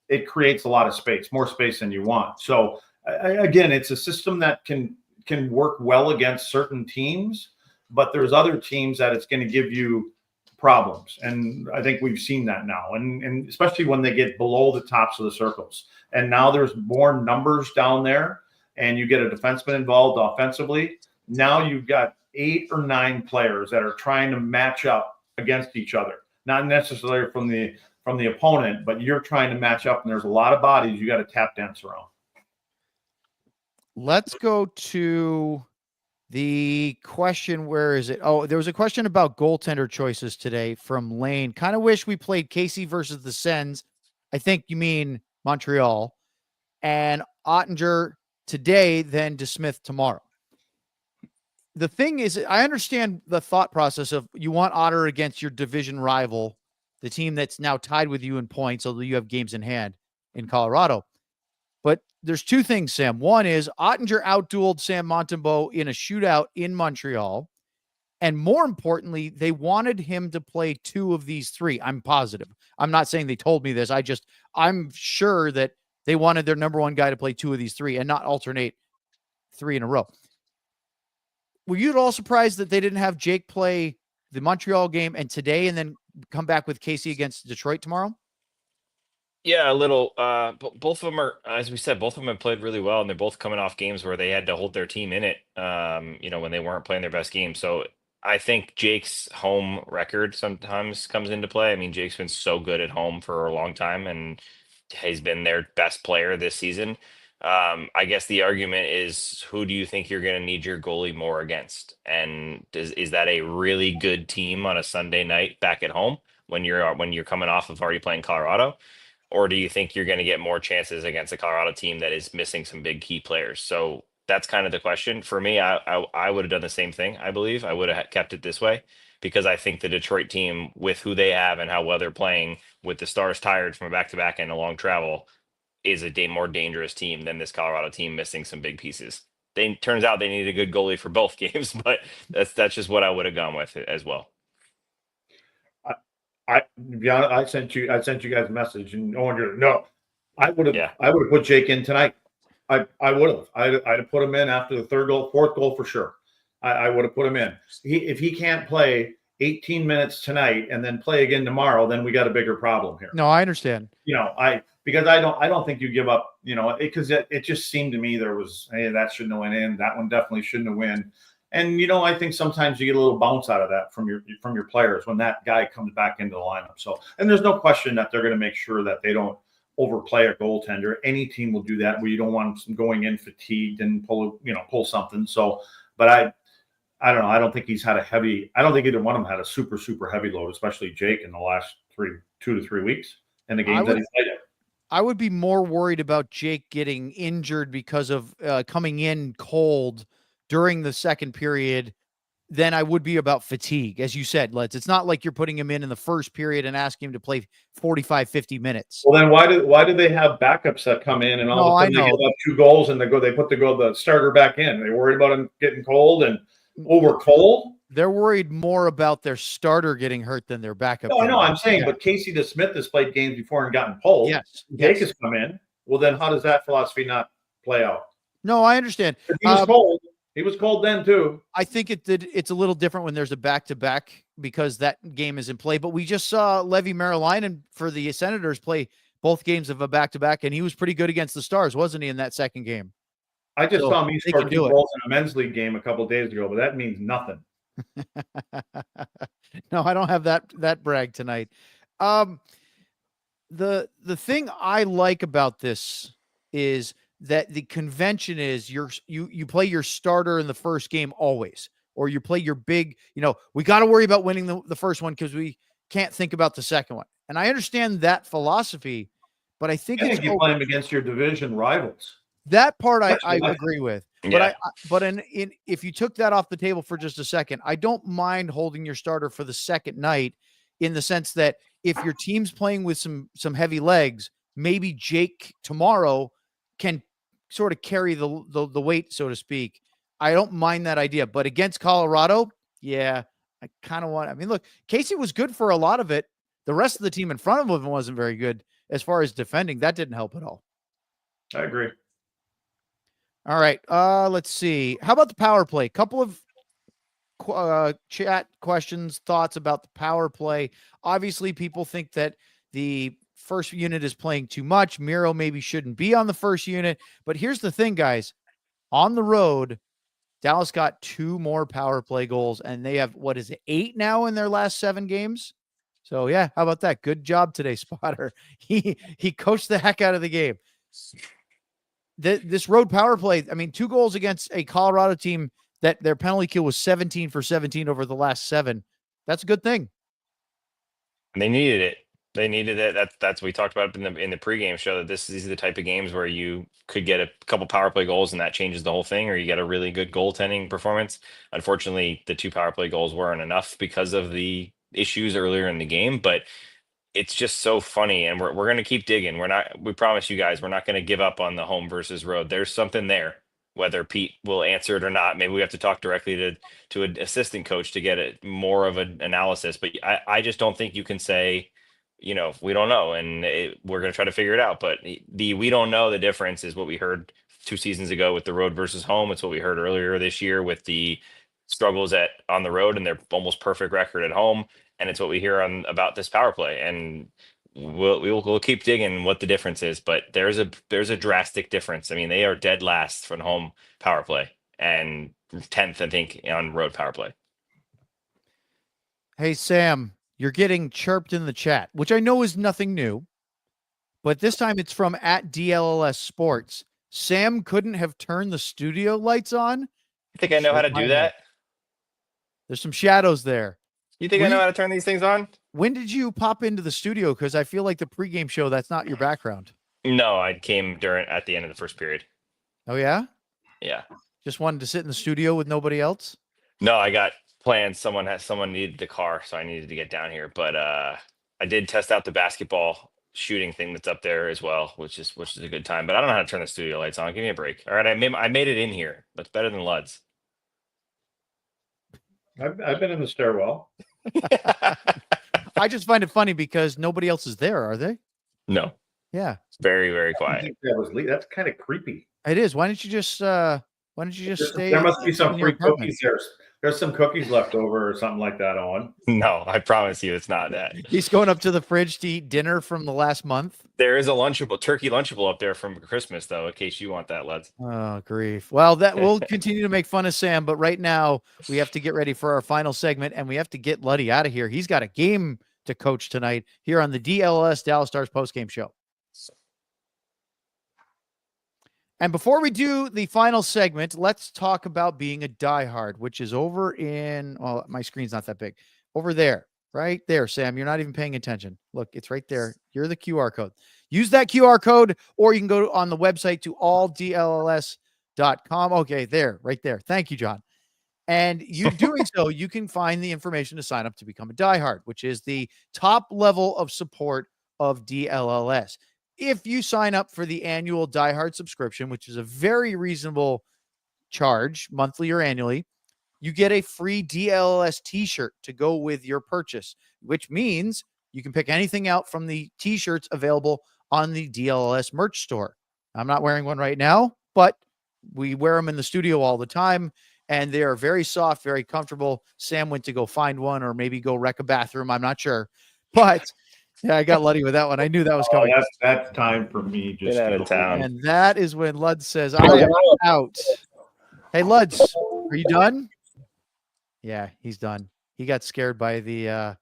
it creates a lot of space, more space than you want. So again, it's a system that can work well against certain teams, but there's other teams that it's going to give you problems. And I think we've seen that now. And especially when they get below the tops of the circles. And now there's more numbers down there and you get a defenseman involved offensively. Now you've got 8 or 9 players that are trying to match up against each other. Not necessarily from the opponent, but you're trying to match up, and there's a lot of bodies you got to tap dance around. Let's go to the question. Where is it? Oh, there was a question about goaltender choices today from Lane. Kind of wish we played Casey versus the Sens. I think you mean Montreal. And Ottinger today, then DeSmith tomorrow. the thing is, I understand the thought process of you want Otter against your division rival, the team that's now tied with you in points, although you have games in hand in Colorado. But there's two things, Sam. One is Ottinger outdueled Sam Montembeault in a shootout in Montreal. And more importantly, they wanted him to play 2 of these 3. I'm positive. I'm not saying they told me this. I'm sure that they wanted their number 1 guy to play 2 of these 3 and not alternate 3 in a row. Were you at all surprised that they didn't have Jake play the Montreal game and today and then come back with Casey against Detroit tomorrow? Yeah, a little. Both of them are, as we said, both of them have played really well, and they're both coming off games where they had to hold their team in it. When they weren't playing their best game. So I think Jake's home record sometimes comes into play. I mean, Jake's been so good at home for a long time, and he's been their best player this season. I guess the argument is, who do you think you're going to need your goalie more against? And is that a really good team on a Sunday night back at home when you're coming off of already playing Colorado? Or do you think you're going to get more chances against a Colorado team that is missing some big key players? So that's kind of the question. For me, I would have done the same thing, I believe. I would have kept it this way because I think the Detroit team, with who they have and how well they're playing, with the Stars tired from a back-to-back and a long travel, is a more dangerous team than this Colorado team missing some big pieces. Turns out they need a good goalie for both games, but that's just what I would have gone with as well. I sent you guys a message, and no one no. I would have put Jake in tonight. I would have. I'd have put him in after the 4th goal for sure. I would have put him in. If he can't play 18 minutes tonight and then play again tomorrow, then we got a bigger problem here. No, I understand. Because I don't think you give up. Because it just seemed to me there was, hey, that shouldn't have went in. That one definitely shouldn't have went. And I think sometimes you get a little bounce out of that from your players when that guy comes back into the lineup. So, and there's no question that they're going to make sure that they don't overplay a goaltender. Any team will do that where you don't want them going in fatigued and pull something. So, but I don't know. I don't think he's had I don't think either one of them had a super, super heavy load, especially Jake in the last 2 to 3 weeks in the games that he's played in. I would be more worried about Jake getting injured because of coming in cold during the second period than I would be about fatigue. As you said, Let's, it's not like you're putting him in the first period and asking him to play 45, 50 minutes. Well, then why do they have backups that come in and all of a sudden they give up 2 goals and they put the starter back in? They worried about him getting cold and over cold? They're worried more about their starter getting hurt than their backup. No, I know. I'm saying, but Casey DeSmith has played games before and gotten pulled. Yes. Jake has come in. Well, then how does that philosophy not play out? No, I understand. He was cold. He was cold then too. I think it's a little different when there's a back-to-back because that game is in play. But we just saw Levi Marilainen for the Senators play both games of a back-to-back, and he was pretty good against the Stars, wasn't he, in that second game? I just saw him score 2 goals in a men's league game a couple of days ago, but that means nothing. No, I don't have that brag tonight. The thing I like about this is that the convention is you play your starter in the first game always, or you play your big, we got to worry about winning the first one because we can't think about the second one. And I understand that philosophy, but I think you play them against your division rivals. That part I agree with. Yeah. But if you took that off the table for just a second, I don't mind holding your starter for the second night in the sense that if your team's playing with some heavy legs, maybe Jake tomorrow can sort of carry the weight, so to speak. I don't mind that idea. But against Colorado, yeah, I kind of want. I mean, look, Casey was good for a lot of it. The rest of the team in front of him wasn't very good as far as defending. That didn't help at all. I agree. All right. Let's see. How about the power play? Couple of chat questions, thoughts about the power play. Obviously, people think that the first unit is playing too much. Miro maybe shouldn't be on the first unit. But here's the thing, guys. On the road, Dallas got 2 more power play goals, and they have, 8 now in their last 7 games? So, yeah, how about that? Good job today, Spotter. He coached the heck out of the game. This road power play, I mean, 2 goals against a Colorado team that their penalty kill was 17 for 17 over the last 7. That's a good thing. They needed it. They needed it. That's we talked about in the pregame show that these are the type of games where you could get a couple power play goals and that changes the whole thing, or you get a really good goaltending performance. Unfortunately, the 2 power play goals weren't enough because of the issues earlier in the game, but it's just so funny, and we're going to keep digging. We promise you guys, we're not going to give up on the home versus road. There's something there, whether Pete will answer it or not. Maybe we have to talk directly to an assistant coach to get it more of an analysis, but I just don't think you can say, we don't know, and we're going to try to figure it out. But we don't know the difference is what we heard 2 seasons ago with the road versus home. It's what we heard earlier this year with the struggles on the road and their almost perfect record at home. And it's what we hear about this power play. And we'll keep digging what the difference is, but there's a drastic difference. I mean, they are dead last from home power play and 10th, I think, on road power play. Hey, Sam, you're getting chirped in the chat, which I know is nothing new, but this time it's from @DLLS Sports. Sam couldn't have turned the studio lights on. I think I know how to do that. There's some shadows there. You think I know how to turn these things on? When did you pop into the studio? Because I feel like the pregame show, that's not your background. No, I came at the end of the first period. Oh, yeah? Yeah. Just wanted to sit in the studio with nobody else? No, I got plans. Someone needed the car, so I needed to get down here. But I did test out the basketball shooting thing that's up there as well, which is a good time. But I don't know how to turn the studio lights on. Give me a break. All right, I made it in here. That's better than Lud's. I've been in the stairwell. I just find it funny because nobody else is there, are they? No. Yeah. It's very, very I quiet. think that's kind of creepy. It is. Why don't you just stay? There must be some in your free apartment? cookies there. There's some cookies left over or something like that, Owen. No, I promise you it's not that. He's going up to the fridge to eat dinner from the last month. There is a turkey lunchable up there from Christmas, though, in case you want that, Luds. Oh, grief. Well, that we'll continue to make fun of Sam, but right now we have to get ready for our final segment, and we have to get Luddy out of here. He's got a game to coach tonight here on the DLS Dallas Stars postgame show. And before we do the final segment, let's talk about being a diehard, which is over in, well, my screen's not that big. Over there, right there, Sam. You're not even paying attention. Look, it's right there. You're the QR code. Use that QR code, or you can go on the website to alldlls.com. Okay, there, right there. Thank you, John. And you doing so, you can find the information to sign up to become a diehard, which is the top level of support of DLLS. If you sign up for the annual diehard subscription, which is a very reasonable charge, monthly or annually, you get a free DLLS t-shirt to go with your purchase, which means you can pick anything out from the t-shirts available on the DLLS merch store. I'm not wearing one right now, but we wear them in the studio all the time, and they are very soft, very comfortable. Sam went to go find one or maybe go wreck a bathroom. I'm not sure, but yeah, I got Luddy with that one. I knew that was coming. That's time for me. Just Get out of town. And that is when Lud says, I am out. Hey, Luds, are you done? Yeah, he's done. He got scared by the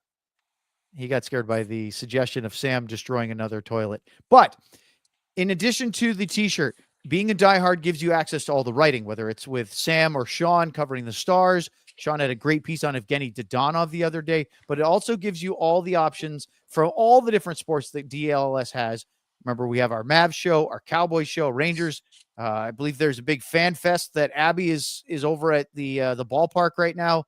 suggestion of Sam destroying another toilet. But in addition to the t-shirt, being a diehard gives you access to all the writing, whether it's with Sam or Sean covering the Stars. Sean had a great piece on Evgeny Dodonov the other day, but it also gives you all the options from all the different sports that DLS has. Remember, we have our Mavs show, our Cowboys show, Rangers. I believe there's a big fan fest that Abby is over at the ballpark right now,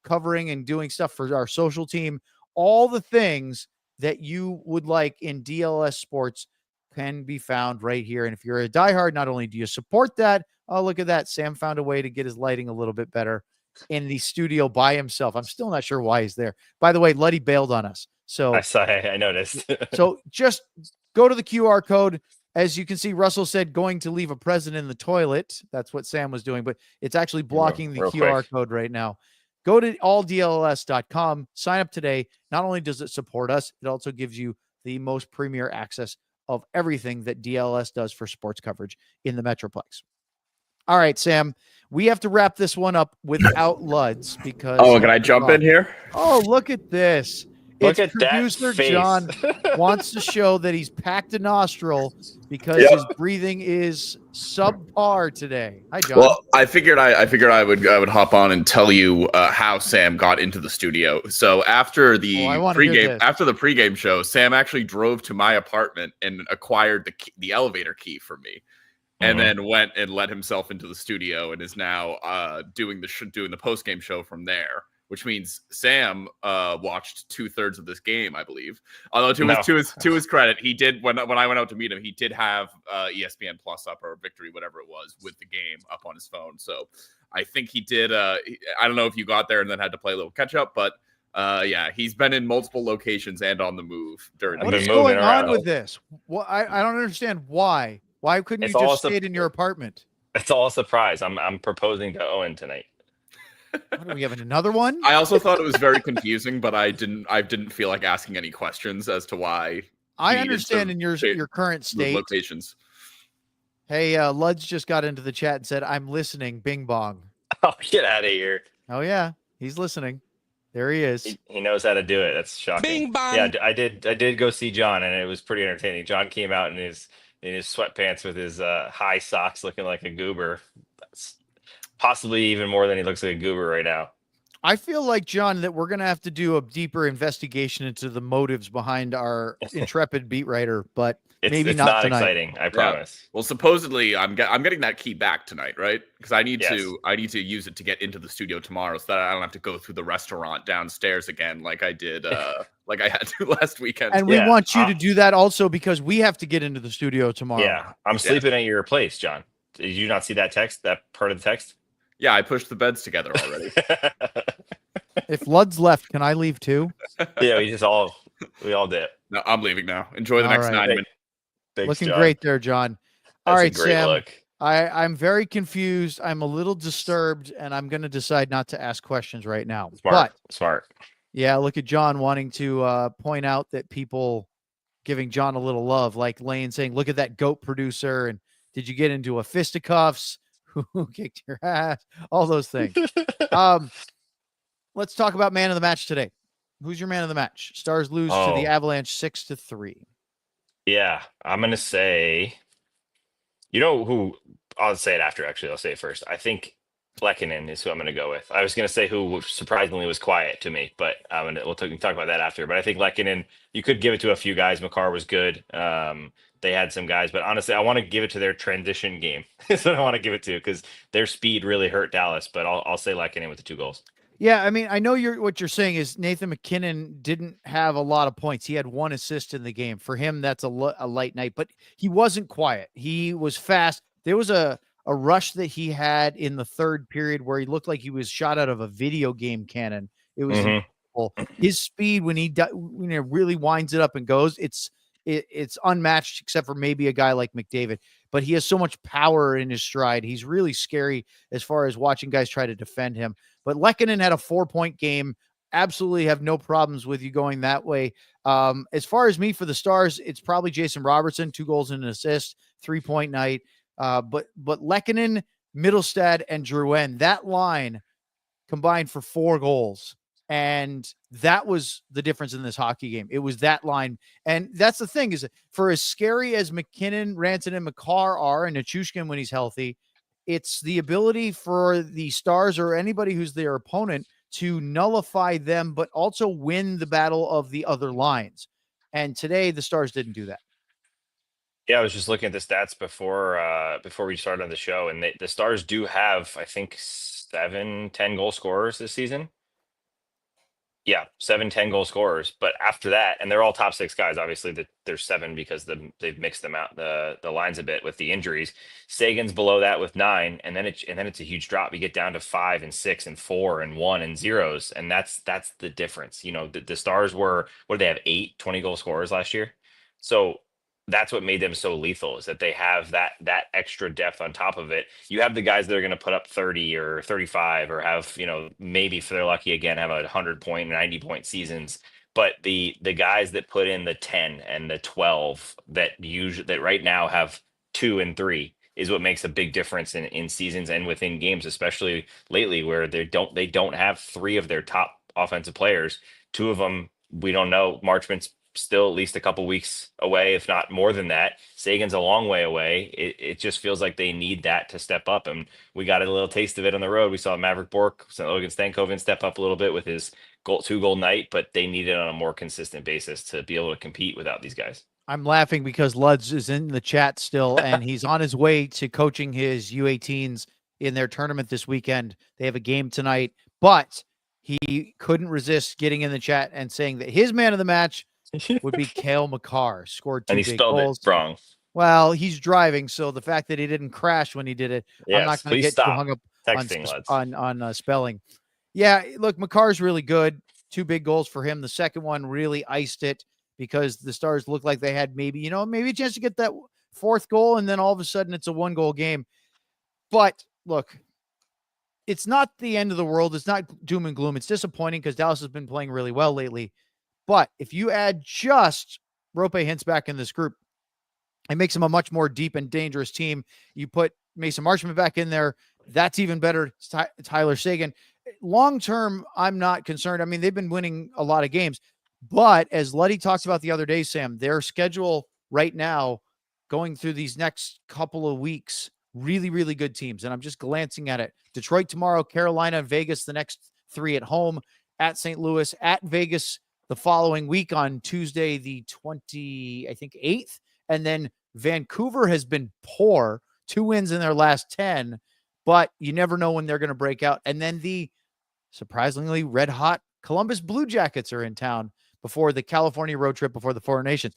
covering and doing stuff for our social team. All the things that you would like in DLS sports can be found right here. And if you're a diehard, not only do you support that, oh, look at that. Sam found a way to get his lighting a little bit better in the studio by himself. I'm still not sure why he's there. By the way, Luddy bailed on us. So I noticed. So just go to the QR code. As you can see, Russell said going to leave a present in the toilet. That's what Sam was doing, but it's actually blocking the QR code right now. Go to alldlls.com, sign up today. Not only does it support us, it also gives you the most premier access of everything that DLS does for sports coverage in the Metroplex. All right, Sam, we have to wrap this one up without Luds because... Oh, can I jump in here? Oh, look at this. Look It's at that producer face. John wants to show that he's packed a nostril because his breathing is subpar today. Hi, John. Well, I figured I would hop on and tell you how Sam got into the studio. So after the I wanna hear pregame show, Sam actually drove to my apartment and acquired the elevator key for me, and then went and let himself into the studio and is now doing the postgame show from there. Which means Sam watched 2/3 of this game, I believe. Although to his credit, he did when I went out to meet him, he did have ESPN Plus up or Victory, whatever it was, with the game up on his phone. So I think he did. I don't know if you got there and then had to play a little catch up, but yeah, he's been in multiple locations and on the move during. What is going on with this? Well, I don't understand why. Why couldn't you just stay in your apartment? It's all a surprise. I'm proposing to Owen tonight. What, are we having another one? I also thought it was very confusing, but I didn't feel like asking any questions as to why. I understand in your current state locations. Hey, Luds just got into the chat and said, "I'm listening." Bing bong. Oh, get out of here! Oh yeah, he's listening. There he is. He knows how to do it. That's shocking. Bing bong. Yeah, I did go see John, and it was pretty entertaining. John came out in his sweatpants with his high socks, looking like a goober. That's possibly even more than he looks like a goober right now. I feel like, John, that we're going to have to do a deeper investigation into the motives behind our intrepid beat writer, but maybe it's not not tonight. exciting. I promise. Yeah. Well, supposedly I'm getting that key back tonight, right? Because I need to use it to get into the studio tomorrow, so that I don't have to go through the restaurant downstairs again, like I did, like I had to last weekend. And we want you to do that also because we have to get into the studio tomorrow. Yeah, I'm sleeping at your place, John. Did you not see that text? That part of the text? Yeah, I pushed the beds together already. If Lud's left, can I leave too? Yeah, we all did. No, I'm leaving now. Enjoy the next 9 minutes. Thanks, Looking John. great there, John. All That's right, a great Sam. Look. I'm very confused. I'm a little disturbed, and I'm going to decide not to ask questions right now. Smart. Yeah, look at John wanting to point out that people giving John a little love, like Lane saying, "Look at that GOAT producer," and "Did you get into a fisticuffs? Who kicked your ass?" All those things. Let's talk about man of the match today. Who's your man of the match? Stars lose to the Avalanche 6-3. Yeah, I'm gonna say. You know who? I'll say it after. Actually, I'll say it first. I think Lehkonen is who I'm going to go with. I was going to say who surprisingly was quiet to me, but we'll talk about that after. But I think Lehkonen, you could give it to a few guys. Makar was good. They had some guys, but honestly, I want to give it to their transition game. That's what I want to give it to because their speed really hurt Dallas. But I'll say Lehkonen with the 2 goals. Yeah, I mean, I know what you're saying is Nathan MacKinnon didn't have a lot of points. He had 1 assist in the game. For him, that's a light night, but he wasn't quiet. He was fast. There was a rush that he had in the 3rd period where he looked like he was shot out of a video game cannon. It was incredible. His speed when he really winds it up and goes, it's unmatched except for maybe a guy like McDavid, but he has so much power in his stride. He's really scary as far as watching guys try to defend him. But Lehkonen had a 4-point game. Absolutely have no problems with you going that way. As far as me for the Stars, it's probably Jason Robertson, 2 goals and an assist, 3-point night. But Lehkonen, Middlestad, and Drouin, that line combined for 4 goals. And that was the difference in this hockey game. It was that line. And that's the thing is for as scary as McKinnon, Rantanen, and Makar are, and Nichushkin when he's healthy, it's the ability for the Stars or anybody who's their opponent to nullify them, but also win the battle of the other lines. And today the Stars didn't do that. Yeah, I was just looking at the stats before we started on the show, and the Stars do have, I think, 7-10 goal scorers this season. Yeah, 7-10 goal scorers. But after that, and they're all top 6 guys. Obviously, there's 7 because they've mixed them out the lines a bit with the injuries. Sagan's below that with 9, and then it's a huge drop. You get down to 5 and 6 and 4 and 1 and zeros, and that's the difference. You know, the Stars were, what did they have, 8 20 goal scorers last year? So that's what made them so lethal, is that they have that extra depth on top of it. You have the guys that are going to put up 30 or 35 or have, you know, maybe if they're lucky again, have 100-point, 90-point seasons. But the guys that put in the 10 and the 12 that right now have 2 and 3 is what makes a big difference in seasons and within games, especially lately where they don't have 3 of their top offensive players. 2 of them we don't know. Marchment's still at least a couple weeks away, if not more than that. Sagan's a long way away. It just feels like they need that to step up. And we got a little taste of it on the road. We saw Maverick Bork, so Logan Stankoven step up a little bit with his 2-goal night, but they need it on a more consistent basis to be able to compete without these guys. I'm laughing because Luds is in the chat still, and he's on his way to coaching his U18s in their tournament this weekend. They have a game tonight, but he couldn't resist getting in the chat and saying that his man of the match would be calemakar. Scored 2 And he big spelled goals. it wrong. Well, he's driving, so the fact that he didn't crash when he did it, Yes, I'm not going to please get stop too hung up texting, Luds. on spelling. Yeah, look, Makar's really good. 2 big goals for him. The second one really iced it because the Stars looked like they had maybe a chance to get that 4th goal, and then all of a sudden it's a 1-goal game. But look, it's not the end of the world. It's not doom and gloom. It's disappointing because Dallas has been playing really well lately. But if you add just Roope Hintz back in this group, it makes them a much more deep and dangerous team. You put Mason Marchment back in there. That's even better. Tyler Seguin. Long-term, I'm not concerned. I mean, they've been winning a lot of games. But as Luddy talked about the other day, Sam, their schedule right now going through these next couple of weeks, really, really good teams. And I'm just glancing at it. Detroit tomorrow, Carolina, and Vegas, the next 3 at home, at St. Louis, at Vegas the following week on Tuesday, the 8th. And then Vancouver has been poor, 2 wins in their last 10, but you never know when they're going to break out. And then the surprisingly red hot Columbus Blue Jackets are in town before the California road trip, before the Four Nations.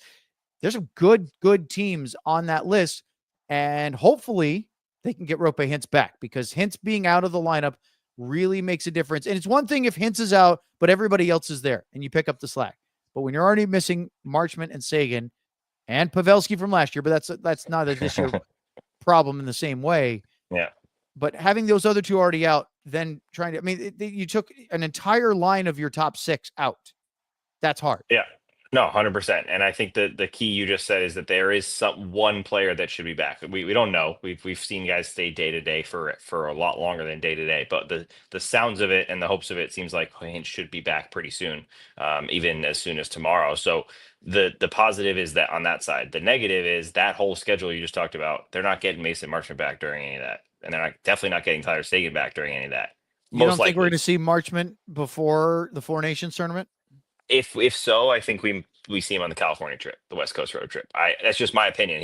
There's some good teams on that list. And hopefully they can get Roope Hintz back, because Hintz being out of the lineup really makes a difference. And it's one thing if Hintz is out, but everybody else is there and you pick up the slack. But when you're already missing Marchment and Seguin and Pavelski from last year, but that's not a this year problem in the same way. Yeah. But having those other 2 already out, then you took an entire line of your top 6 out. That's hard. Yeah. No, 100%. And I think the key you just said is that there is one player that should be back. We don't know. We've seen guys stay day to day for a lot longer than day to day. But the sounds of it and the hopes of it seems like Hintz should be back pretty soon, even as soon as tomorrow. So the positive is that on that side. The negative is that whole schedule you just talked about. They're not getting Mason Marchment back during any of that, and they're definitely not getting Tyler Seguin back during any of that. You don't think we're going to see Marchment before the Four Nations tournament? If so, I think we see him on the California trip, the West Coast road trip. That's just my opinion.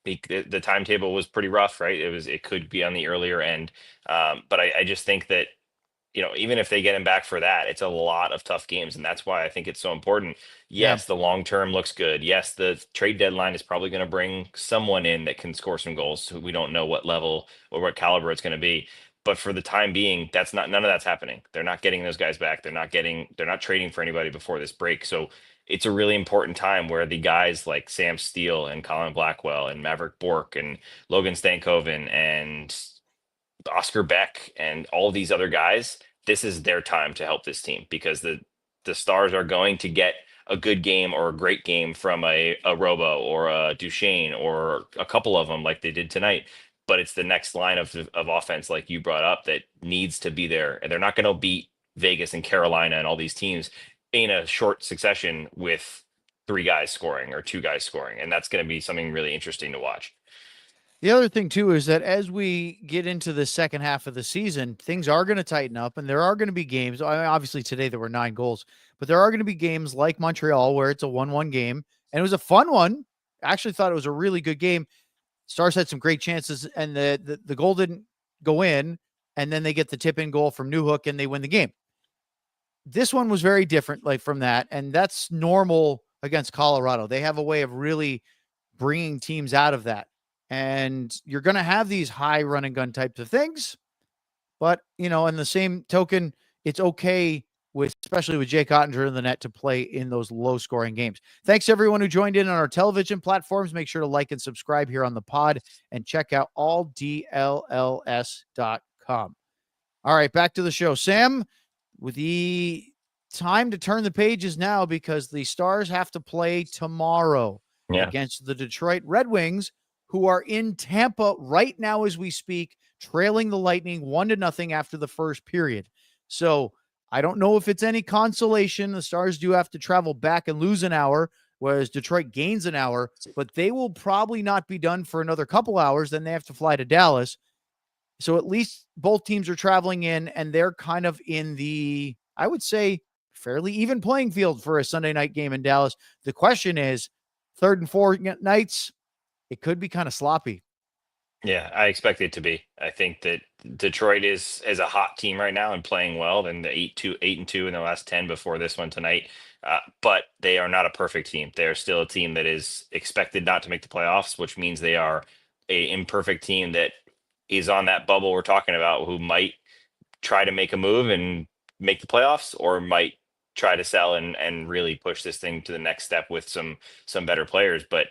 The timetable was pretty rough, right? It could be on the earlier end. But I just think that, even if they get him back for that, it's a lot of tough games. And that's why I think it's so important. Yes, the long term looks good. Yes, the trade deadline is probably going to bring someone in that can score some goals. So we don't know what level or what caliber it's going to be. But for the time being, none of that's happening. They're not getting those guys back. They're not trading for anybody before this break. So it's a really important time where the guys like Sam Steele and Colin Blackwell and Maverick Bork and Logan Stankoven and Oscar Beck and all these other guys, this is their time to help this team, because the Stars are going to get a good game or a great game from a Robo or a Duchesne or a couple of them like they did tonight. But it's the next line of offense, like you brought up, that needs to be there. And they're not going to beat Vegas and Carolina and all these teams in a short succession with 3 guys scoring or 2 guys scoring. And that's going to be something really interesting to watch. The other thing, too, is that as we get into the second half of the season, things are going to tighten up, and there are going to be games. Obviously, today there were 9 goals, but there are going to be games like Montreal where it's a 1-1 game, and it was a fun one. I actually thought it was a really good game. Stars had some great chances, and the goal didn't go in, and then they get the tip-in goal from Newhook, and they win the game. This one was very different, like from that, and that's normal against Colorado. They have a way of really bringing teams out of that, and you're going to have these high run-and-gun types of things, but, in the same token, it's okay especially with Jake Oettinger in the net, to play in those low-scoring games. Thanks to everyone who joined in on our television platforms. Make sure to like and subscribe here on the pod, and check out ALLDLS.com. All right, back to the show. Sam, with the time to turn the pages now, because the Stars have to play tomorrow against the Detroit Red Wings, who are in Tampa right now as we speak, trailing the Lightning 1-0 after the first period. So I don't know if it's any consolation. The Stars do have to travel back and lose an hour, whereas Detroit gains an hour, but they will probably not be done for another couple hours. Then they have to fly to Dallas. So at least both teams are traveling in, and they're kind of in the, I would say, fairly even playing field for a Sunday night game in Dallas. The question is, third and fourth nights, it could be kind of sloppy. Yeah, I expect it to be. I think that Detroit is a hot team right now and playing well. Then the 8-2 in the last 10 before this one tonight. But they are not a perfect team. They are still a team that is expected not to make the playoffs, which means they are a imperfect team that is on that bubble we're talking about, who might try to make a move and make the playoffs, or might try to sell and really push this thing to the next step with some better players. But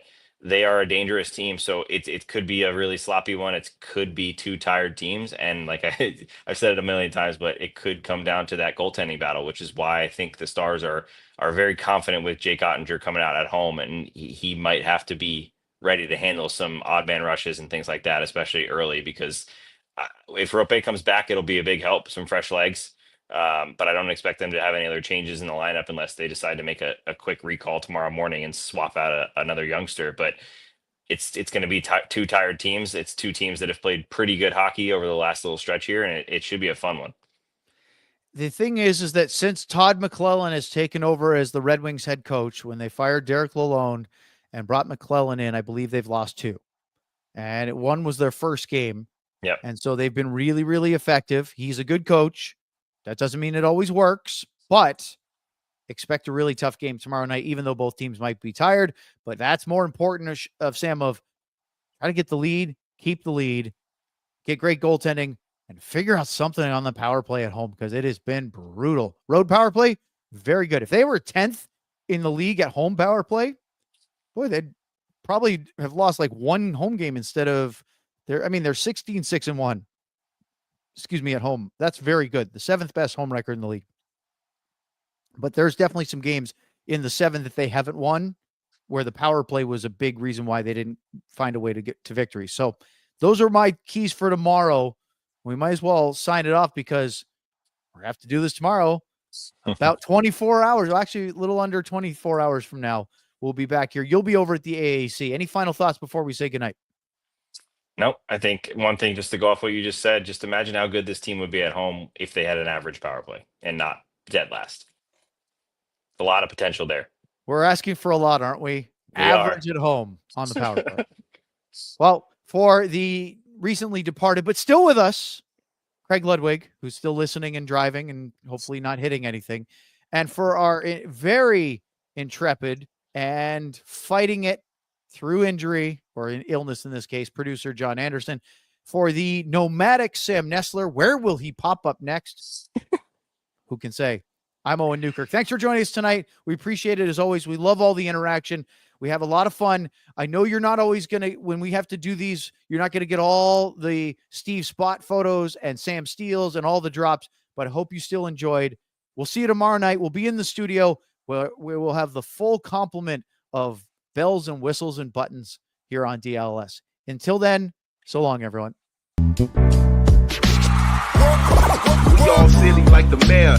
they are a dangerous team, so it could be a really sloppy one. It could be two tired teams, and like I've said it a million times, but it could come down to that goaltending battle, which is why I think the Stars are very confident with Jake Oettinger coming out at home, and he might have to be ready to handle some odd man rushes and things like that, especially early, because if Roope comes back, it'll be a big help, some fresh legs. But I don't expect them to have any other changes in the lineup unless they decide to make a quick recall tomorrow morning and swap out another youngster. But it's going to be two tired teams. It's two teams that have played pretty good hockey over the last little stretch here, and it should be a fun one. The thing is that since Todd McClellan has taken over as the Red Wings head coach, when they fired Derek Lalonde and brought McClellan in, I believe they've lost 2. And one was their first game. Yep. And so they've been really, really effective. He's a good coach. That doesn't mean it always works, but expect a really tough game tomorrow night, even though both teams might be tired. But that's more important of Sam, of try to get the lead, keep the lead, get great goaltending, and figure out something on the power play at home, because it has been brutal. Road power play, very good. If they were 10th in the league at home power play, boy, they'd probably have lost like one home game instead of they're 16-6-1. Excuse me, at home. That's very good. The 7th best home record in the league. But there's definitely some games in the 7 that they haven't won where the power play was a big reason why they didn't find a way to get to victory. So those are my keys for tomorrow. We might as well sign it off because we have to do this tomorrow. About 24 hours, actually a little under 24 hours from now, we'll be back here. You'll be over at the AAC. Any final thoughts before we say goodnight? No, I think one thing, just to go off what you just said, just imagine how good this team would be at home if they had an average power play and not dead last. A lot of potential there. We're asking for a lot, aren't we? Average at home on the power play. Well, for the recently departed, but still with us, Craig Ludwig, who's still listening and driving and hopefully not hitting anything, and for our very intrepid and fighting it through injury, or an illness in this case, producer John Anderson, for the nomadic Sam Nestler. Where will he pop up next? Who can say? I'm Owen Newkirk. Thanks for joining us tonight. We appreciate it as always. We love all the interaction. We have a lot of fun. I know you're not always going to, when we have to do these, you're not going to get all the Steve Spot photos and Sam Steels and all the drops, but I hope you still enjoyed. We'll see you tomorrow night. We'll be in the studio where we will have the full complement of bells and whistles and buttons here on DLS. Until then, so long, everyone. We all silly like the mayor.